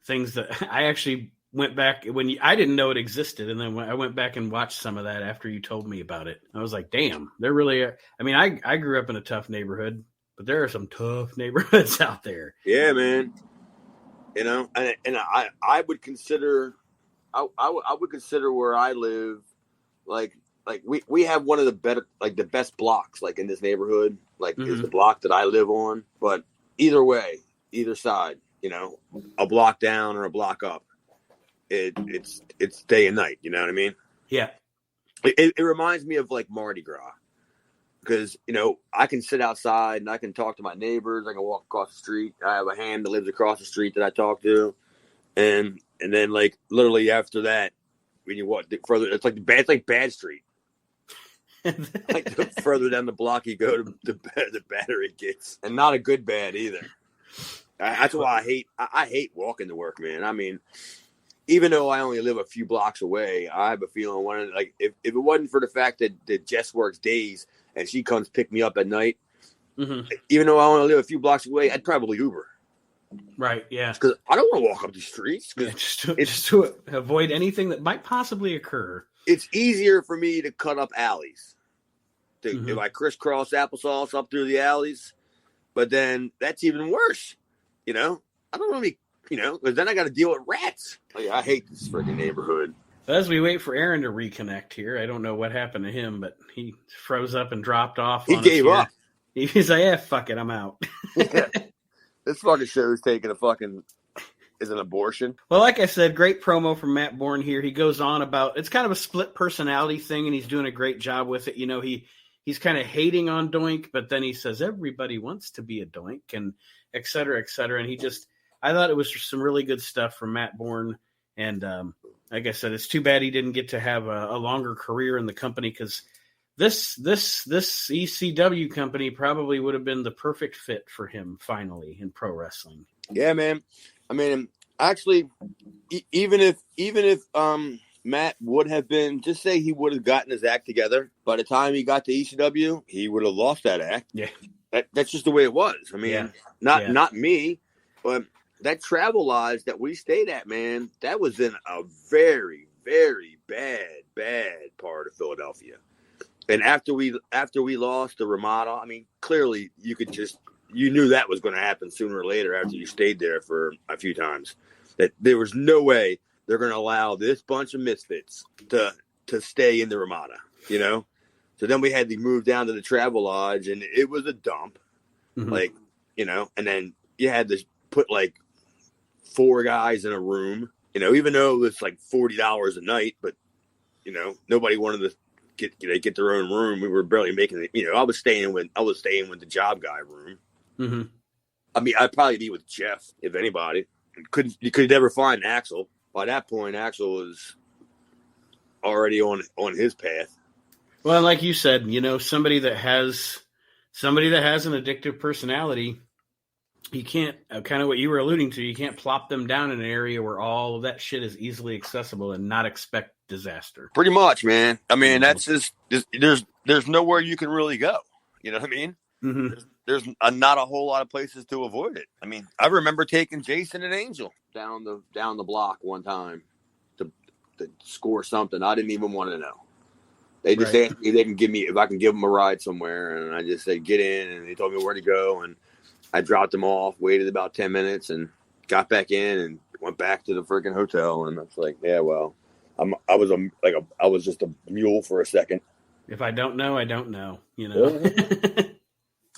things that I actually went back I didn't know it existed, and then when I went back and watched some of that after you told me about it, I was like, damn, they're really. I mean, I grew up in a tough neighborhood. But there are some tough neighborhoods out there. Yeah, man. You know, and I would consider, I would consider where I live, like we have one of the better, like the best blocks, like in this neighborhood, like is the block that I live on. But either way, either side, you know, a block down or a block up, it's day and night. You know what I mean? Yeah. It reminds me of like Mardi Gras. Because, you know, I can sit outside and I can talk to my neighbors. I can walk across the street. I have a ham that lives across the street that I talk to. And then, like, literally after that, when you walk further, it's like Bad Street. Like the further down the block you go, the better the battery gets, and not a good bad either. That's why I hate walking to work, man. I mean, even though I only live a few blocks away, I have a feeling if it wasn't for the fact that Jess works days and she comes pick me up at night, even though I only live a few blocks away, I'd probably Uber. Right, yeah. Because I don't want to walk up these streets. Yeah, just to avoid anything that might possibly occur. It's easier for me to cut up alleys. If I crisscross applesauce up through the alleys, but then that's even worse. I don't really, because then I got to deal with rats. I hate this freaking neighborhood. As we wait for Aaron to reconnect here, I don't know what happened to him, but he froze up and dropped off. He gave up. He's like, yeah, fuck it, I'm out. Yeah. This fucking show's taking is an abortion. Well, like I said, great promo from Matt Bourne here. He goes on about, it's kind of a split personality thing, and he's doing a great job with it. He's kind of hating on Doink, but then he says everybody wants to be a Doink, and et cetera, et cetera. And I thought it was some really good stuff from Matt Bourne. And like I said, it's too bad he didn't get to have a longer career in the company, because this ECW company probably would have been the perfect fit for him finally in pro wrestling. Yeah, man. I mean, actually, even if Matt would have been, just say he would have gotten his act together, by the time he got to ECW, he would have lost that act. Yeah. That's just the way it was. I mean, not me, but that Travel Lodge that we stayed at, man, that was in a very, very bad part of Philadelphia. And after we lost the Ramada, I mean, clearly you knew that was going to happen sooner or later after you stayed there for a few times. That there was no way they're going to allow this bunch of misfits to stay in the Ramada, So then we had to move down to the Travel Lodge, and it was a dump. And then you had to put 4 guys in a room, even though it was $40 a night, but nobody wanted to get their own room. We were barely making it. I was staying with the job guy room. I mean, I'd probably be with Jeff if anybody. You could never find Axel. By that point, Axel was already on his path. Well, like you said, somebody that has an addictive personality, you can't, kind of what you were alluding to, you can't plop them down in an area where all of that shit is easily accessible and not expect disaster. Pretty much, man. I mean, that's just there's nowhere you can really go. You know what I mean? There's not a whole lot of places to avoid it. I mean, I remember taking Jason and Angel down the block one time to score something. I didn't even want to know. They just asked me if I can give them a ride somewhere, and I just said get in, and they told me where to go, and I dropped them off, waited about 10 minutes, and got back in and went back to the freaking hotel. And I was like, yeah, well, I was just a mule for a second. If I don't know, I don't know.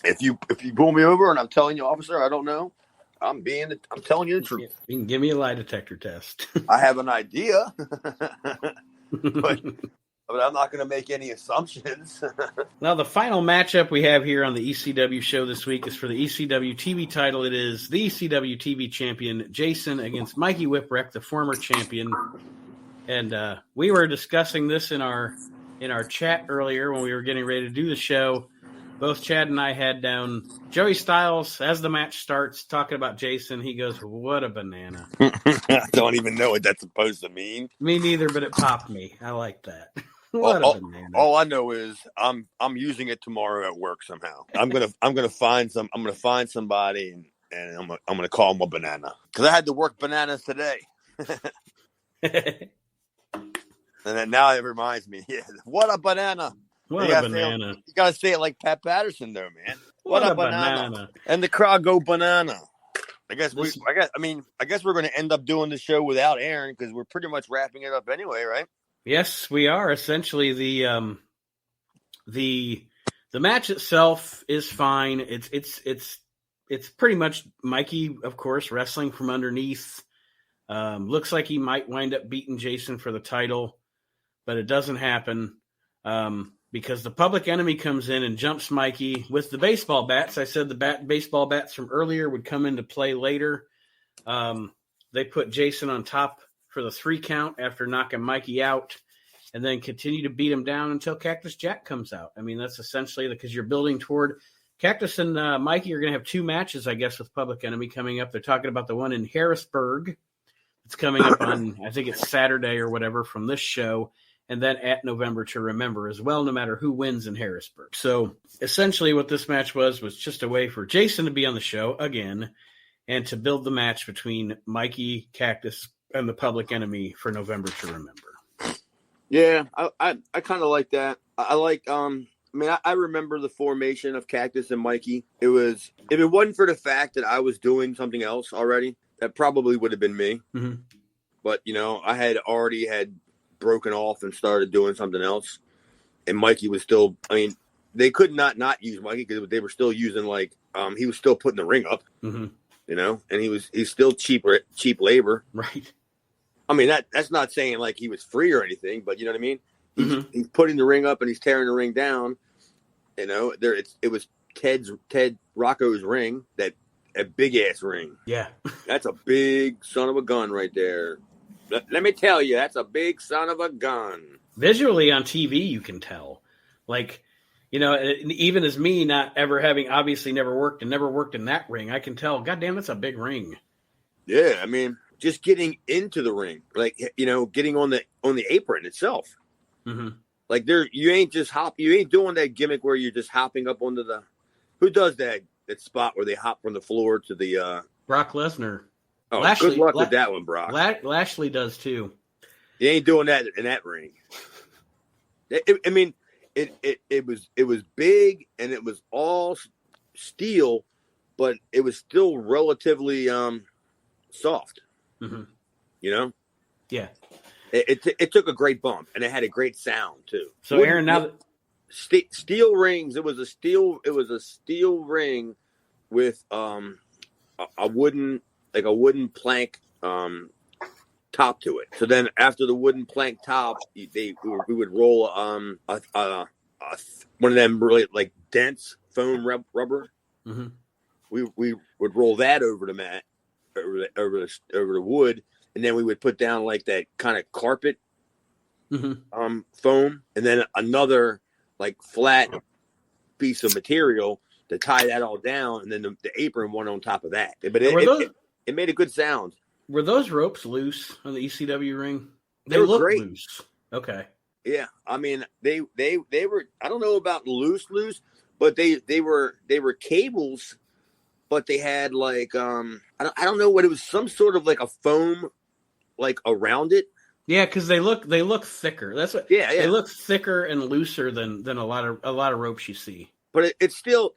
If you pull me over and I'm telling you, officer, I don't know, I'm telling you the truth. You can give me a lie detector test. I have an idea, but I'm not going to make any assumptions. Now, the final matchup we have here on the ECW show this week is for the ECW TV title. It is the ECW TV champion, Jason, against Mikey Whipwreck, the former champion. And we were discussing this in our chat earlier when we were getting ready to do the show. Both Chad and I had down Joey Styles as the match starts talking about Jason. He goes, "What a banana." I don't even know what that's supposed to mean. Me neither, but it popped me. I like that. What a banana. All I know is I'm using it tomorrow at work somehow. I'm gonna find somebody and I'm gonna call him a banana because I had to work bananas today. And then now it reminds me, what a banana. What a banana. You got to say it like Pat Patterson, though, man. What a banana. And the crowd go banana. I guess we're going to end up doing the show without Aaron because we're pretty much wrapping it up anyway, right? Yes, we are. Essentially, the match itself is fine. It's pretty much Mikey, of course, wrestling from underneath. Looks like he might wind up beating Jason for the title, but it doesn't happen. Because the Public Enemy comes in and jumps Mikey with the baseball bats. I said the baseball bats from earlier would come into play later. They put Jason on top for the 3 count after knocking Mikey out. and then continue to beat him down until Cactus Jack comes out. I mean, that's essentially because you're building toward Cactus and Mikey are going to have 2 matches, I guess, with Public Enemy coming up. They're talking about the one in Harrisburg. It's coming up on, I think it's Saturday or whatever from this show, and then at November to Remember as well, no matter who wins in Harrisburg. So essentially what this match was just a way for Jason to be on the show again and to build the match between Mikey, Cactus, and the Public Enemy for November to Remember. Yeah, I kind of like that. I like, I remember the formation of Cactus and Mikey. It was, if it wasn't for the fact that I was doing something else already, that probably would have been me. Mm-hmm. But, I had already broken off and started doing something else. And Mikey was still, they could not use Mikey because they were still using, he was still putting the ring up, mm-hmm. And he's still cheap labor. Right. That's not saying like he was free or anything, but you know what I mean? He's putting the ring up and he's tearing the ring down. It was Ted Rocco's ring, a big ass ring. Yeah. That's a big son of a gun right there. Let me tell you, that's a big son of a gun. Visually on TV, you can tell. Even as me not ever having obviously never worked in that ring, I can tell, goddamn, that's a big ring. Yeah, just getting into the ring, getting on the apron itself. Mm-hmm. You ain't doing that gimmick where you're just hopping up onto the. Who does that spot where they hop from the floor to the? Brock Lesnar. Oh, Lashley, good luck with that one, Brock. Lashley does too. You ain't doing that in that ring. It was big and it was all steel, but it was still relatively soft. Mm-hmm. Yeah. It took a great bump and it had a great sound too. So Aaron, now that steel rings, it was a steel ring with a wooden plank top to it. So then after the wooden plank top, we would roll one of them really like dense foam rubber. Mm-hmm. We would roll that over the mat, over the wood, and then we would put down like that kind of carpet foam, and then another like flat piece of material to tie that all down, and then the apron one on top of that. But it made a good sound. Were those ropes loose on the ECW ring? They were look great. Loose. Okay. Yeah, they were. I don't know about loose, but they were cables, but they had like I don't know what it was. Some sort of like a foam, like around it. Yeah, because they look thicker. That's what. Yeah. They look thicker and looser than a lot of ropes you see. But it's still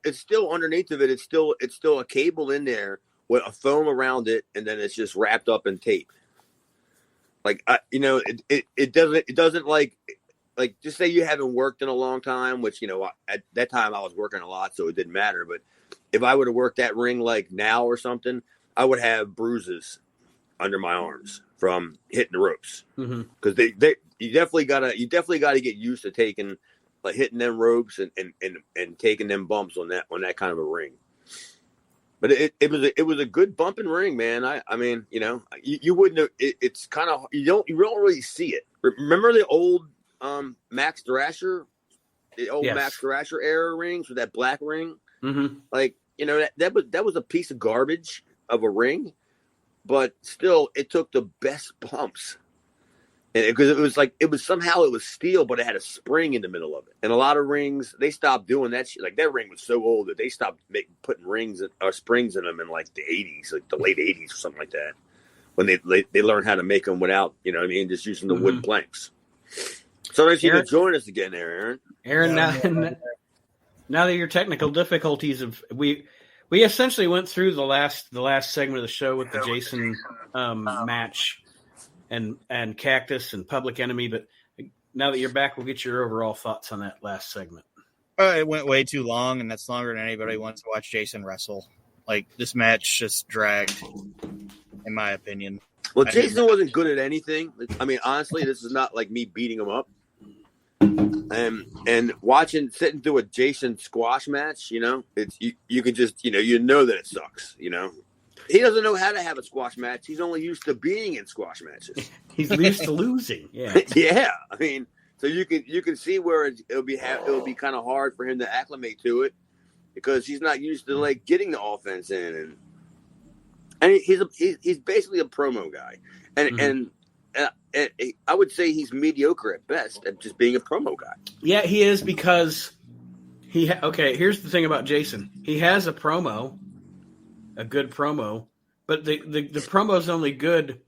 underneath of it. It's still a cable in there with a foam around it, and then it's just wrapped up in tape. Like it doesn't like just say you haven't worked in a long time, which at that time I was working a lot, so it didn't matter. But if I would have worked that ring like now or something, I would have bruises under my arms from hitting the ropes, because you definitely gotta get used to taking hitting them ropes and taking them bumps on that kind of a ring. But it was a good bumping ring, man. You wouldn't have. It's kind of you don't really see it. Remember the old Max Thrasher, Yes. Max Thrasher era rings with that black ring. Mm-hmm. That was a piece of garbage of a ring, but still it took the best bumps. And because it was steel, but it had a spring in the middle of it. And a lot of rings, they stopped doing that shit. Like that ring was so old that they stopped putting rings or springs in them in like the 80s, like the late 80s or something like that. When they learned how to make them without, just using the wooden planks. So nice you to join us again there, Aaron. Aaron, now that your technical difficulties we essentially went through the last segment of the show with the Jason match. And Cactus and Public Enemy, but now that you're back, we'll get your overall thoughts on that last segment. It went way too long, and that's longer than anybody wants to watch Jason wrestle. Like, this match just dragged, in my opinion. Well, Jason wasn't good at anything. Honestly, this is not like me beating him up. And sitting through a Jason squash match, it's you could just that it sucks, He doesn't know how to have a squash match. He's only used to being in squash matches. He's used to losing. Yeah. Yeah. So you can see where it'll be kind of hard for him to acclimate to it because he's not used to like getting the offense in, and he's basically a promo guy, and I would say he's mediocre at best at just being a promo guy. Yeah, he is because okay. Here's the thing about Jason: he has a good promo, but the promo is only good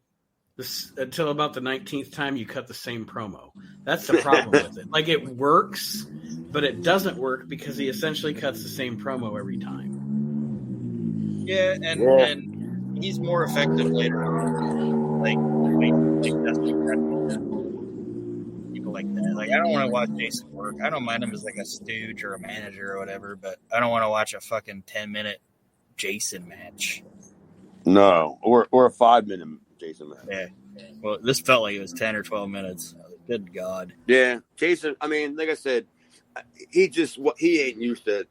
until about the 19th time you cut the same promo. That's the problem with it. Like it works, but it doesn't work because he essentially cuts the same promo every time. Yeah, and he's more effective later on. Like people like that. Like I don't want to watch Jason work. I don't mind him as like a stooge or a manager or whatever, but I don't want to watch a fucking 10-minute Jason match. No, or a 5-minute Jason match. Yeah. Well, this felt like it was 10 or 12 minutes. Good God. Yeah, Jason. I mean, like I said, he ain't used to.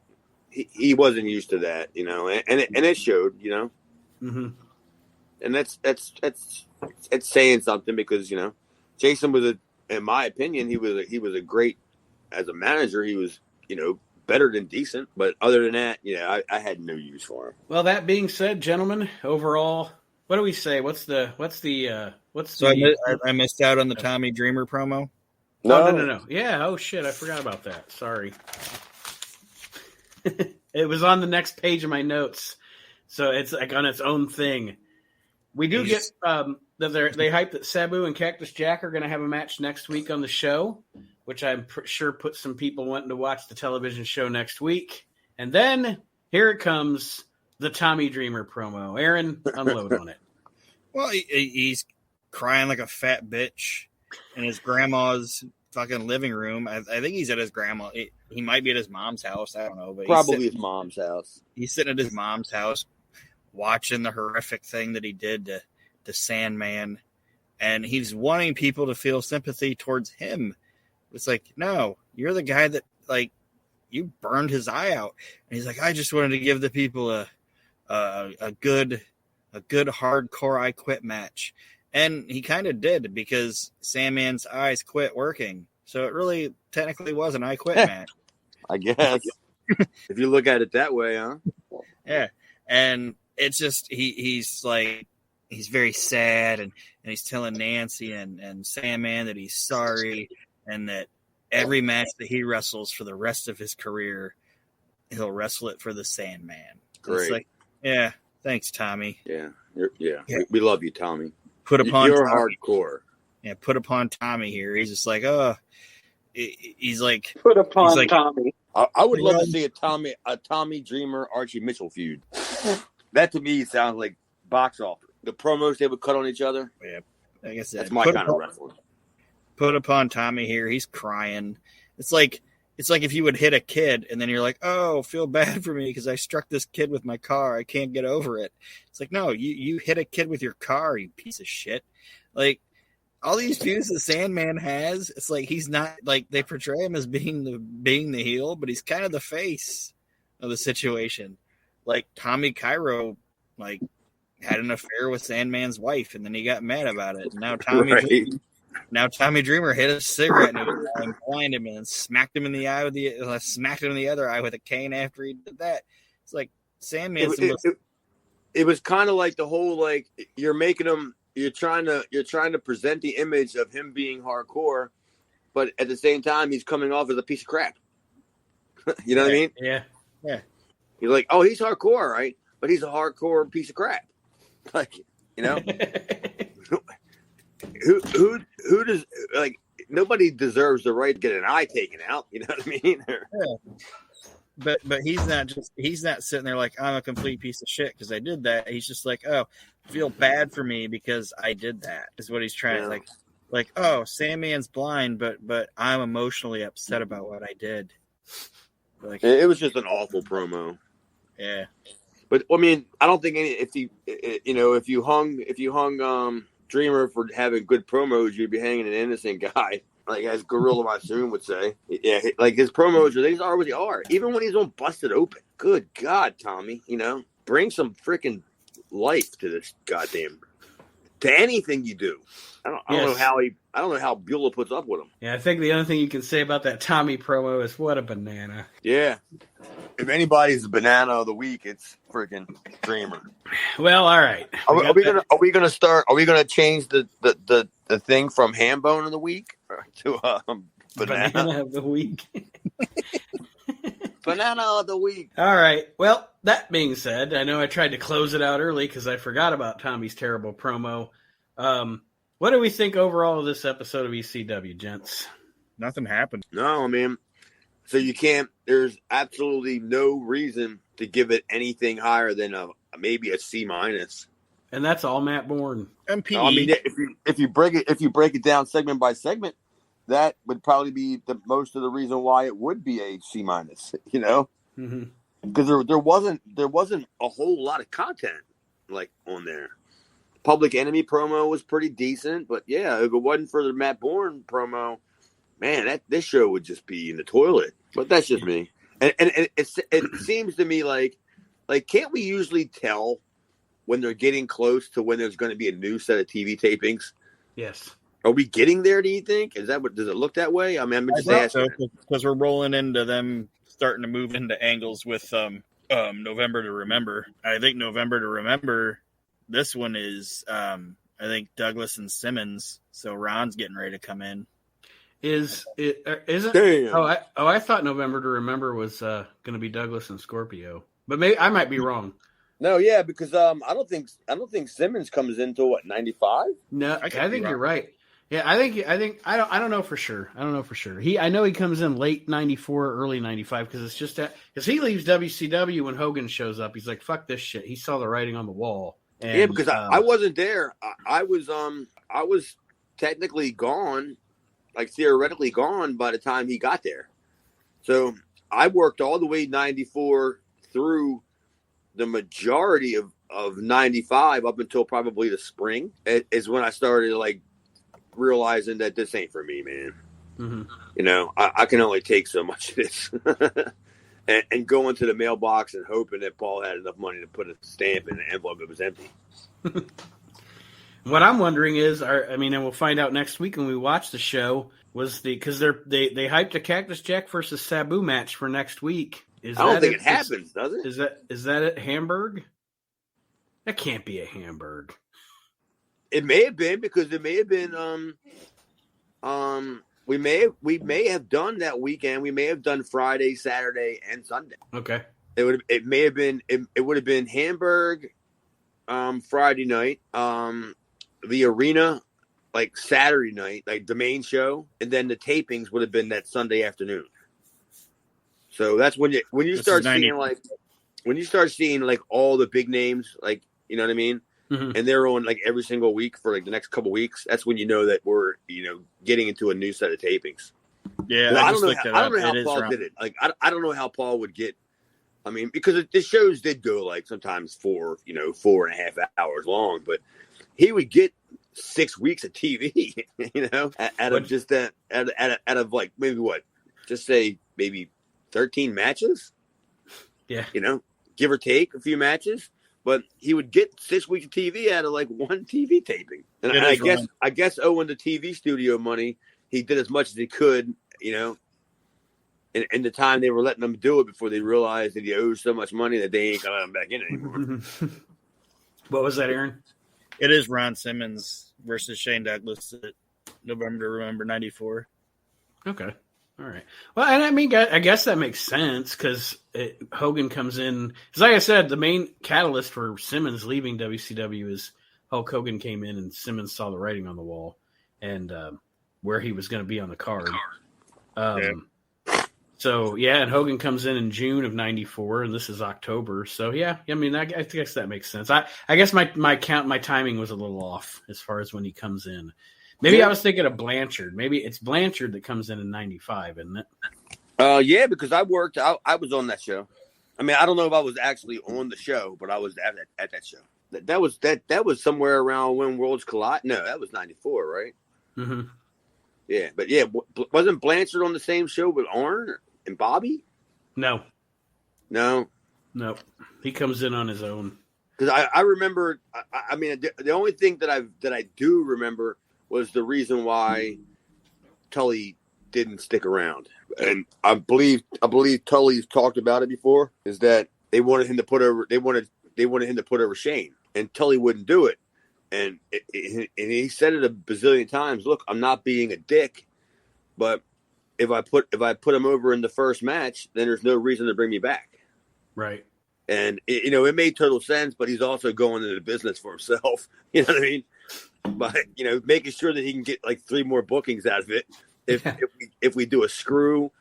He wasn't used to that, you know, and it showed, you know. Mm-hmm. And that's saying something because, you know, Jason was in my opinion, he was a great as a manager. He was, you know, better than decent, but other than that, yeah, I had no use for him. Well, that being said, gentlemen, overall, what do we say? I missed out on the Tommy Dreamer promo. No. Yeah. Oh shit, I forgot about that. Sorry. It was on the next page of my notes, so it's like on its own thing. We do get they hype that Sabu and Cactus Jack are going to have a match next week on the show, which I'm sure put some people wanting to watch the television show next week. And then here it comes, the Tommy Dreamer promo. Aaron, unload on it. Well, he's crying like a fat bitch in his grandma's fucking living room. I think he's at his grandma. He might be at his mom's house. I don't know. But probably his mom's house. He's sitting at his mom's house watching the horrific thing that he did to Sandman. And he's wanting people to feel sympathy towards him. It's like, no, you're the guy that, like, you burned his eye out. And he's like, I just wanted to give the people a good hardcore I quit match. And he kind of did because Sandman's eyes quit working. So it really technically was an I quit match. I guess. If you look at it that way, huh? Yeah. And it's just, he's like, he's very sad and he's telling Nancy and Sandman that he's sorry and that every match that he wrestles for the rest of his career, he'll wrestle it for the Sandman. Great. It's like, yeah, thanks, Tommy. Yeah. We love you, Tommy. You're Tommy. Hardcore. Yeah, put upon Tommy here. He's just like, oh, he's like, put upon Tommy. I would love to see a Tommy Dreamer Archie Mitchell feud. That to me sounds like box office. The promos they would cut on each other. Yeah, like I said, that's my kind of wrestling. Put upon Tommy here. He's crying. It's like if you would hit a kid and then you're like, oh, feel bad for me because I struck this kid with my car. I can't get over it. It's like, no, you hit a kid with your car, you piece of shit. Like, all these feuds the Sandman has, it's like he's not, like, they portray him as being the heel, but he's kind of the face of the situation. Like, Tommy Cairo, like, had an affair with Sandman's wife, and then he got mad about it. And now Tommy Dreamer hit a cigarette and blinded him and smacked him in the eye smacked him in the other eye with a cane after he did that. It's like Sandman's. It was kind of like the whole, like, you're trying to present the image of him being hardcore, but at the same time he's coming off as a piece of crap. You know what I mean? Yeah. You're like, oh, he's hardcore, right? But he's a hardcore piece of crap. Like, you know, who does, like, nobody deserves the right to get an eye taken out. You know what I mean? Yeah. But he's not sitting there like, I'm a complete piece of shit because I did that. He's just like, oh, feel bad for me because I did that is what he's trying to like, oh, Sandman's blind, but I'm emotionally upset about what I did. Like, it was just an awful promo. Yeah. But I mean, I don't think if you hung Dreamer for having good promos, you'd be hanging an innocent guy, like as Gorilla Monsoon would say. Yeah, like his promos are what they are. Even when he's on Busted Open. Good God, Tommy, you know, bring some freaking life to this goddamn. to anything you do. I don't know how Beulah puts up with him. Yeah, I think the only thing you can say about that Tommy promo is what a banana. Yeah. If anybody's the banana of the week, it's freaking Dreamer. Well, all right. Are we gonna change the thing from ham bone of the week to banana of the week? Banana of the week. All right. Well, that being said, I know I tried to close it out early because I forgot about Tommy's terrible promo. What do we think overall of this episode of ECW, gents? Nothing happened. No, man. So you can't. There's absolutely no reason to give it anything higher than maybe a C minus. And that's all Matt Bourne. MPE. I mean, if you break it down segment by segment, that would probably be the most of the reason why it would be a C minus. You know, because there wasn't a whole lot of content like on there. Public Enemy promo was pretty decent, but yeah, if it wasn't for the Matt Bourne promo, man, this show would just be in the toilet. But that's just me. And it seems to me like can't we usually tell when they're getting close to when there's going to be a new set of TV tapings? Yes. Are we getting there? Do you think? Does it look that way? I mean, I'm just asking. Because we're rolling into them starting to move into angles with November to Remember. I think November to Remember. This one is, I think Douglas and Simmons. So Ron's getting ready to come in. Is it? Damn. I thought November to Remember was going to be Douglas and Scorpio, but maybe I might be wrong. No, yeah, because I don't think Simmons comes into what 95. No, I think you're right. Yeah, I think I don't know for sure. I don't know for sure. I know he comes in late 94, early 95 because it's just that because he leaves WCW when Hogan shows up. He's like, fuck this shit. He saw the writing on the wall. And, yeah, because I wasn't there. I was technically gone, like theoretically gone by the time he got there. So I worked all the way 94 through the majority of 95 up until probably the spring is when I started like realizing that this ain't for me, man. Mm-hmm. You know, I can only take so much of this. And going to the mailbox and hoping that Paul had enough money to put a stamp in the envelope that was empty. What I'm wondering is, and we'll find out next week when we watch the show, because they hyped a Cactus Jack versus Sabu match for next week. I don't think it happens, does it? Is that at Hamburg? That can't be a Hamburg. It may have been because it may have been we may have done that weekend. We may have done Friday, Saturday, and Sunday. Okay. It would have been Hamburg Friday night, the arena like Saturday night, like the main show, and then the tapings would have been that Sunday afternoon. So that's when you start seeing like all the big names, like, you know what I mean? Mm-hmm. And they're on like every single week for like the next couple weeks. That's when you know that we're, getting into a new set of tapings. Yeah, well, I don't know how Paul did it. Like, I don't know how Paul would get. I mean, because the shows did go like sometimes 4.5 hours long, but he would get 6 weeks of TV, out of just that, out of like maybe what, just say maybe 13 matches. Yeah, give or take a few matches. But he would get 6 weeks of TV out of like one TV taping. And I guess owing the TV studio money, he did as much as he could, in the time they were letting him do it before they realized that he owes so much money that they ain't going to let him back in anymore. What was that, Aaron? It is Ron Simmons versus Shane Douglas at November to Remember 94. Okay. All right. Well, and I guess that makes sense because Hogan comes in. Because like I said, the main catalyst for Simmons leaving WCW is Hulk Hogan came in and Simmons saw the writing on the wall and where he was going to be on the card. So, yeah, and Hogan comes in June of 94, and this is October. So, yeah, I guess that makes sense. I guess my timing was a little off as far as when he comes in. Maybe I was thinking of Blanchard. Maybe it's Blanchard that comes in 95, isn't it? Yeah, because I was on that show. I mean, I don't know if I was actually on the show, but I was at that show. That was somewhere around when Worlds Collide. No, that was 94, right? Mm-hmm. Yeah, but yeah, wasn't Blanchard on the same show with Arn and Bobby? No. No. He comes in on his own. because I remember. I mean, the only thing that I do remember was the reason why Tully didn't stick around, and I believe Tully's talked about it before. Is that they wanted him to put over him to put over Shane, and Tully wouldn't do it, and he said it a bazillion times. Look, I'm not being a dick, but if I put him over in the first match, then there's no reason to bring me back. Right. And it made total sense, but he's also going into the business for himself. You know what I mean? But making sure that he can get like 3 more bookings out of it. If we do a screw,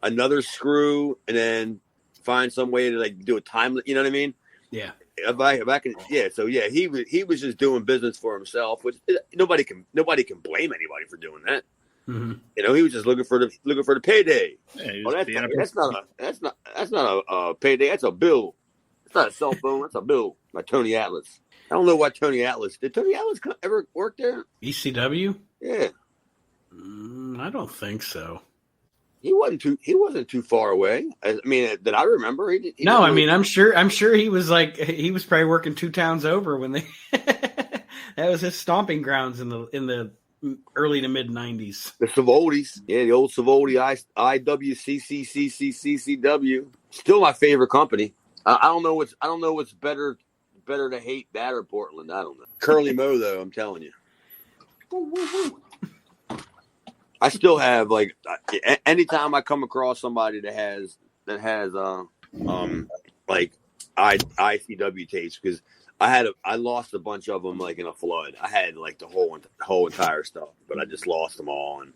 another screw, and then find some way to like do a time, you know what I mean? Yeah. If I can, yeah. So yeah, he was just doing business for himself, which nobody can blame anybody for doing that. Mm-hmm. He was just looking for the payday. Yeah, That's not a payday. That's a bill. It's not a cell phone. That's a bill by Tony Atlas. I don't know why Tony Atlas did. Tony Atlas ever work there? ECW? Yeah. I don't think so. He wasn't too far away. I mean, that I remember. I'm sure he was probably working 2 towns over when they that was his stomping grounds in the early to mid 90s. The Savoldis. Yeah, the old Savoldi IWCCCCCCW. Still my favorite company. I don't know what's better to hate, that or Portland. I don't know. Curly Mo though, I'm telling you. I still have like anytime I come across somebody that has like ICW tapes, because I lost a bunch of them like in a flood. I had like the whole entire stuff, but I just lost them all, and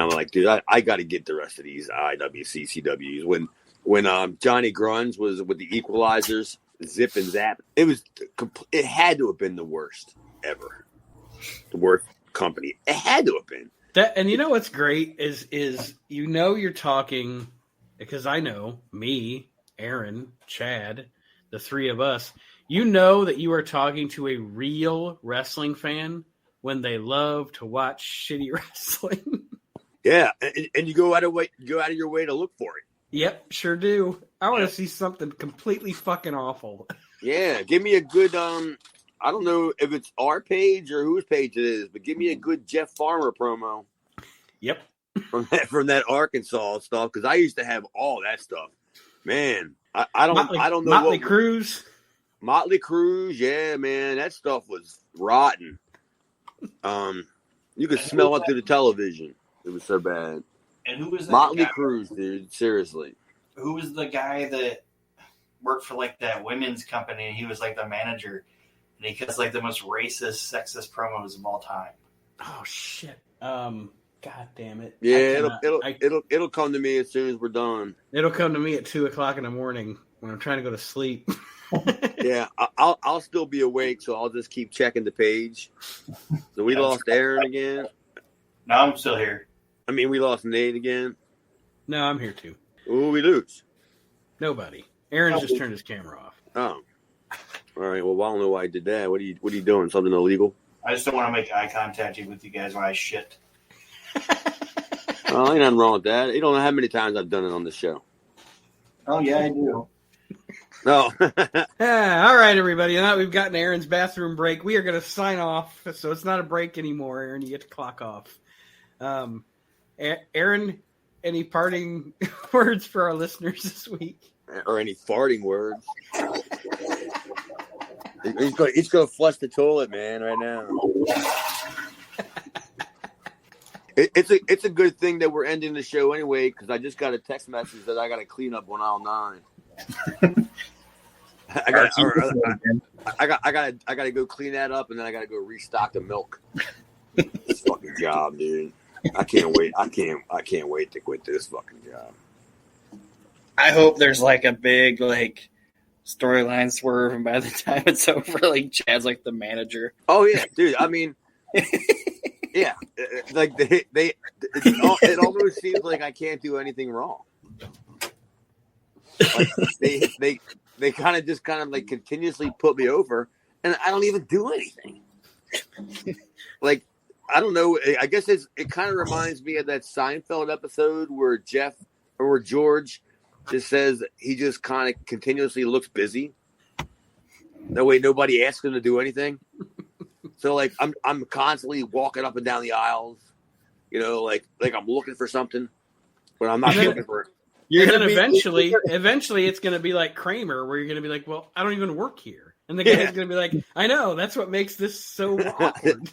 I'm like, dude, I got to get the rest of these IWCCWs. When Johnny Grunge was with the Equalizers, Zip and Zap, it had to have been the worst ever, the worst company. It had to have been. That, and you know what's great is you're talking, because I know me, Aaron, Chad, the 3 of us, that you are talking to a real wrestling fan when they love to watch shitty wrestling. Yeah, and you go out of your way to look for it. Yep, sure do. I want to see something completely fucking awful. Yeah, give me a good I don't know if it's our page or whose page it is, but give me a good Jeff Farmer promo. Yep. From that Arkansas stuff, because I used to have all that stuff. Man, I don't know. Motley Cruz. Motley Cruz, yeah, man, that stuff was rotten. You could smell it through the television. It was so bad. And who was that Motley guy? Cruz, dude? Seriously. Who was the guy that worked for like that women's company? And he was like the manager, and he cuts like the most racist, sexist promos of all time. Oh shit! God damn it! Yeah, it'll come to me as soon as we're done. It'll come to me at 2:00 in the morning when I'm trying to go to sleep. Yeah, I'll still be awake, so I'll just keep checking the page. So we lost Aaron again. No, I'm still here. I mean, we lost Nate again. No, I'm here too. Who we lose? Nobody. Aaron just turned his camera off. Oh, all right. Well, I don't know why I did that. What are you doing? Something illegal? I just don't want to make eye contact with you guys while I shit. Oh, ain't nothing wrong with that. You don't know how many times I've done it on the show. Oh yeah, I do. No. All right, everybody. Now that we've gotten Aaron's bathroom break, we are going to sign off. So it's not a break anymore, Aaron. You get to clock off. Aaron, any parting words for our listeners this week? Or any farting words? He's going to flush the toilet, man, right now. It's a good thing that we're ending the show anyway, because I just got a text message that I got to clean up on aisle 9. I gotta go clean that up, and then I gotta go restock the milk. This fucking job, dude. I can't wait. I can't wait to quit this fucking job. I hope there's like a big like storyline swerve, and by the time it's over, like Chad's like the manager. Oh yeah, dude. I mean, yeah, like it almost seems like I can't do anything wrong. Like they kind of like continuously put me over, and I don't even do anything. Like, I don't know. I guess it kind of reminds me of that Seinfeld episode where George just says he just kind of continuously looks busy. That way nobody asks him to do anything. So like I'm constantly walking up and down the aisles, you know, like I'm looking for something, but I'm not looking for it. Eventually it's going to be like Kramer, where you're going to be like, well, I don't even work here. And the guy's going to be like, I know, that's what makes this so awkward.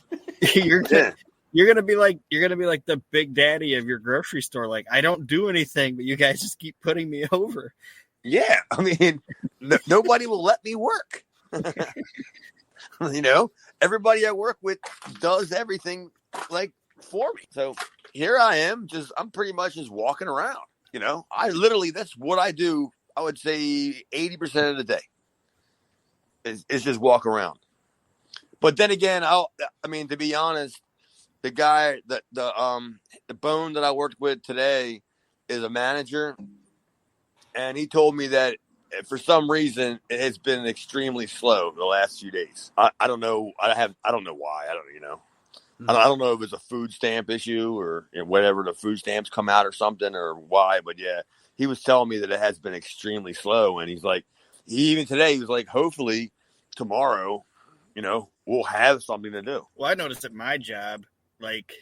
You're gonna be like the big daddy of your grocery store. Like, I don't do anything, but you guys just keep putting me over. Yeah, I mean, nobody will let me work. You know, everybody I work with does everything like for me. So here I am, I'm pretty much just walking around. You know, that's what I do. I would say 80% of the day is just walk around. But then again, to be honest, the guy the Bone that I worked with today is a manager, and he told me that for some reason it's been extremely slow the last few days. I don't know. I don't know why. I don't know if it's a food stamp issue or whatever, the food stamps come out or something or why. But yeah, he was telling me that it has been extremely slow, and he's like, even today he was like, hopefully tomorrow, you know, we'll have something to do. Well, I noticed at my job, like,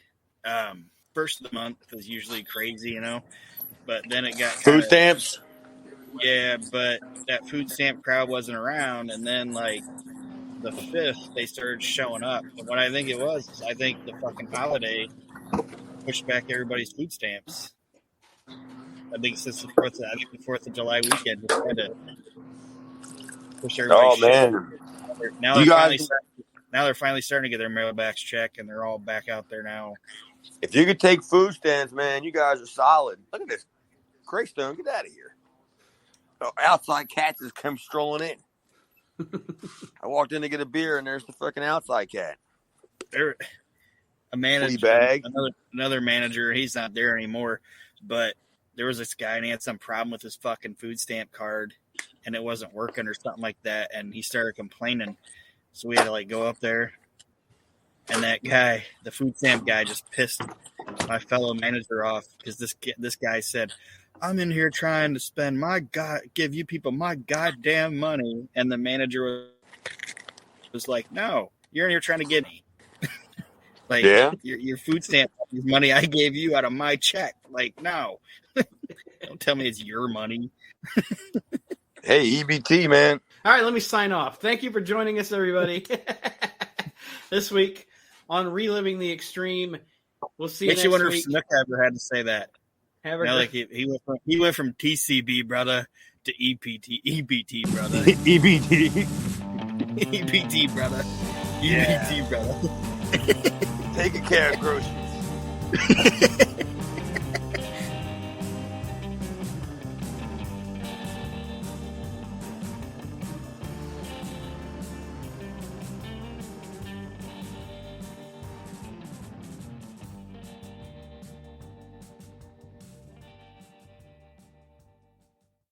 first of the month is usually crazy, you know, but then it got food stamps. Yeah, but that food stamp crowd wasn't around, and then like the 5th, they started showing up. And what I think it was is I think the fucking holiday pushed back everybody's food stamps. I think since the 4th of July weekend just had to push everybody's shit. Man. Now they're finally starting to get their mailbacks checked, and they're all back out there now. If you could take food stamps, man, you guys are solid. Look at this. Greystone, get out of here. Oh, outside cats just come strolling in. I walked in to get a beer, and there's the fucking outside cat. A manager, another manager, he's not there anymore, but there was this guy, and he had some problem with his fucking food stamp card, and it wasn't working or something like that, and he started complaining. So we had to like go up there, and that guy, the food stamp guy, just pissed my fellow manager off because this guy said, "I'm in here trying to give you people my goddamn money," and the manager was like, "No, you're in here trying to get me." Like, yeah, your food stamp is money I gave you out of my check. Like, no, don't tell me it's your money. Hey, EBT, man. All right, let me sign off. Thank you for joining us, everybody. This week on Reliving the Extreme. We'll see you next week. Makes you wonder if Snook ever had to say that. Like he went from TCB, brother, to EBT, brother. EBT. EBT, brother. Yeah. EBT, brother. Taking care of groceries.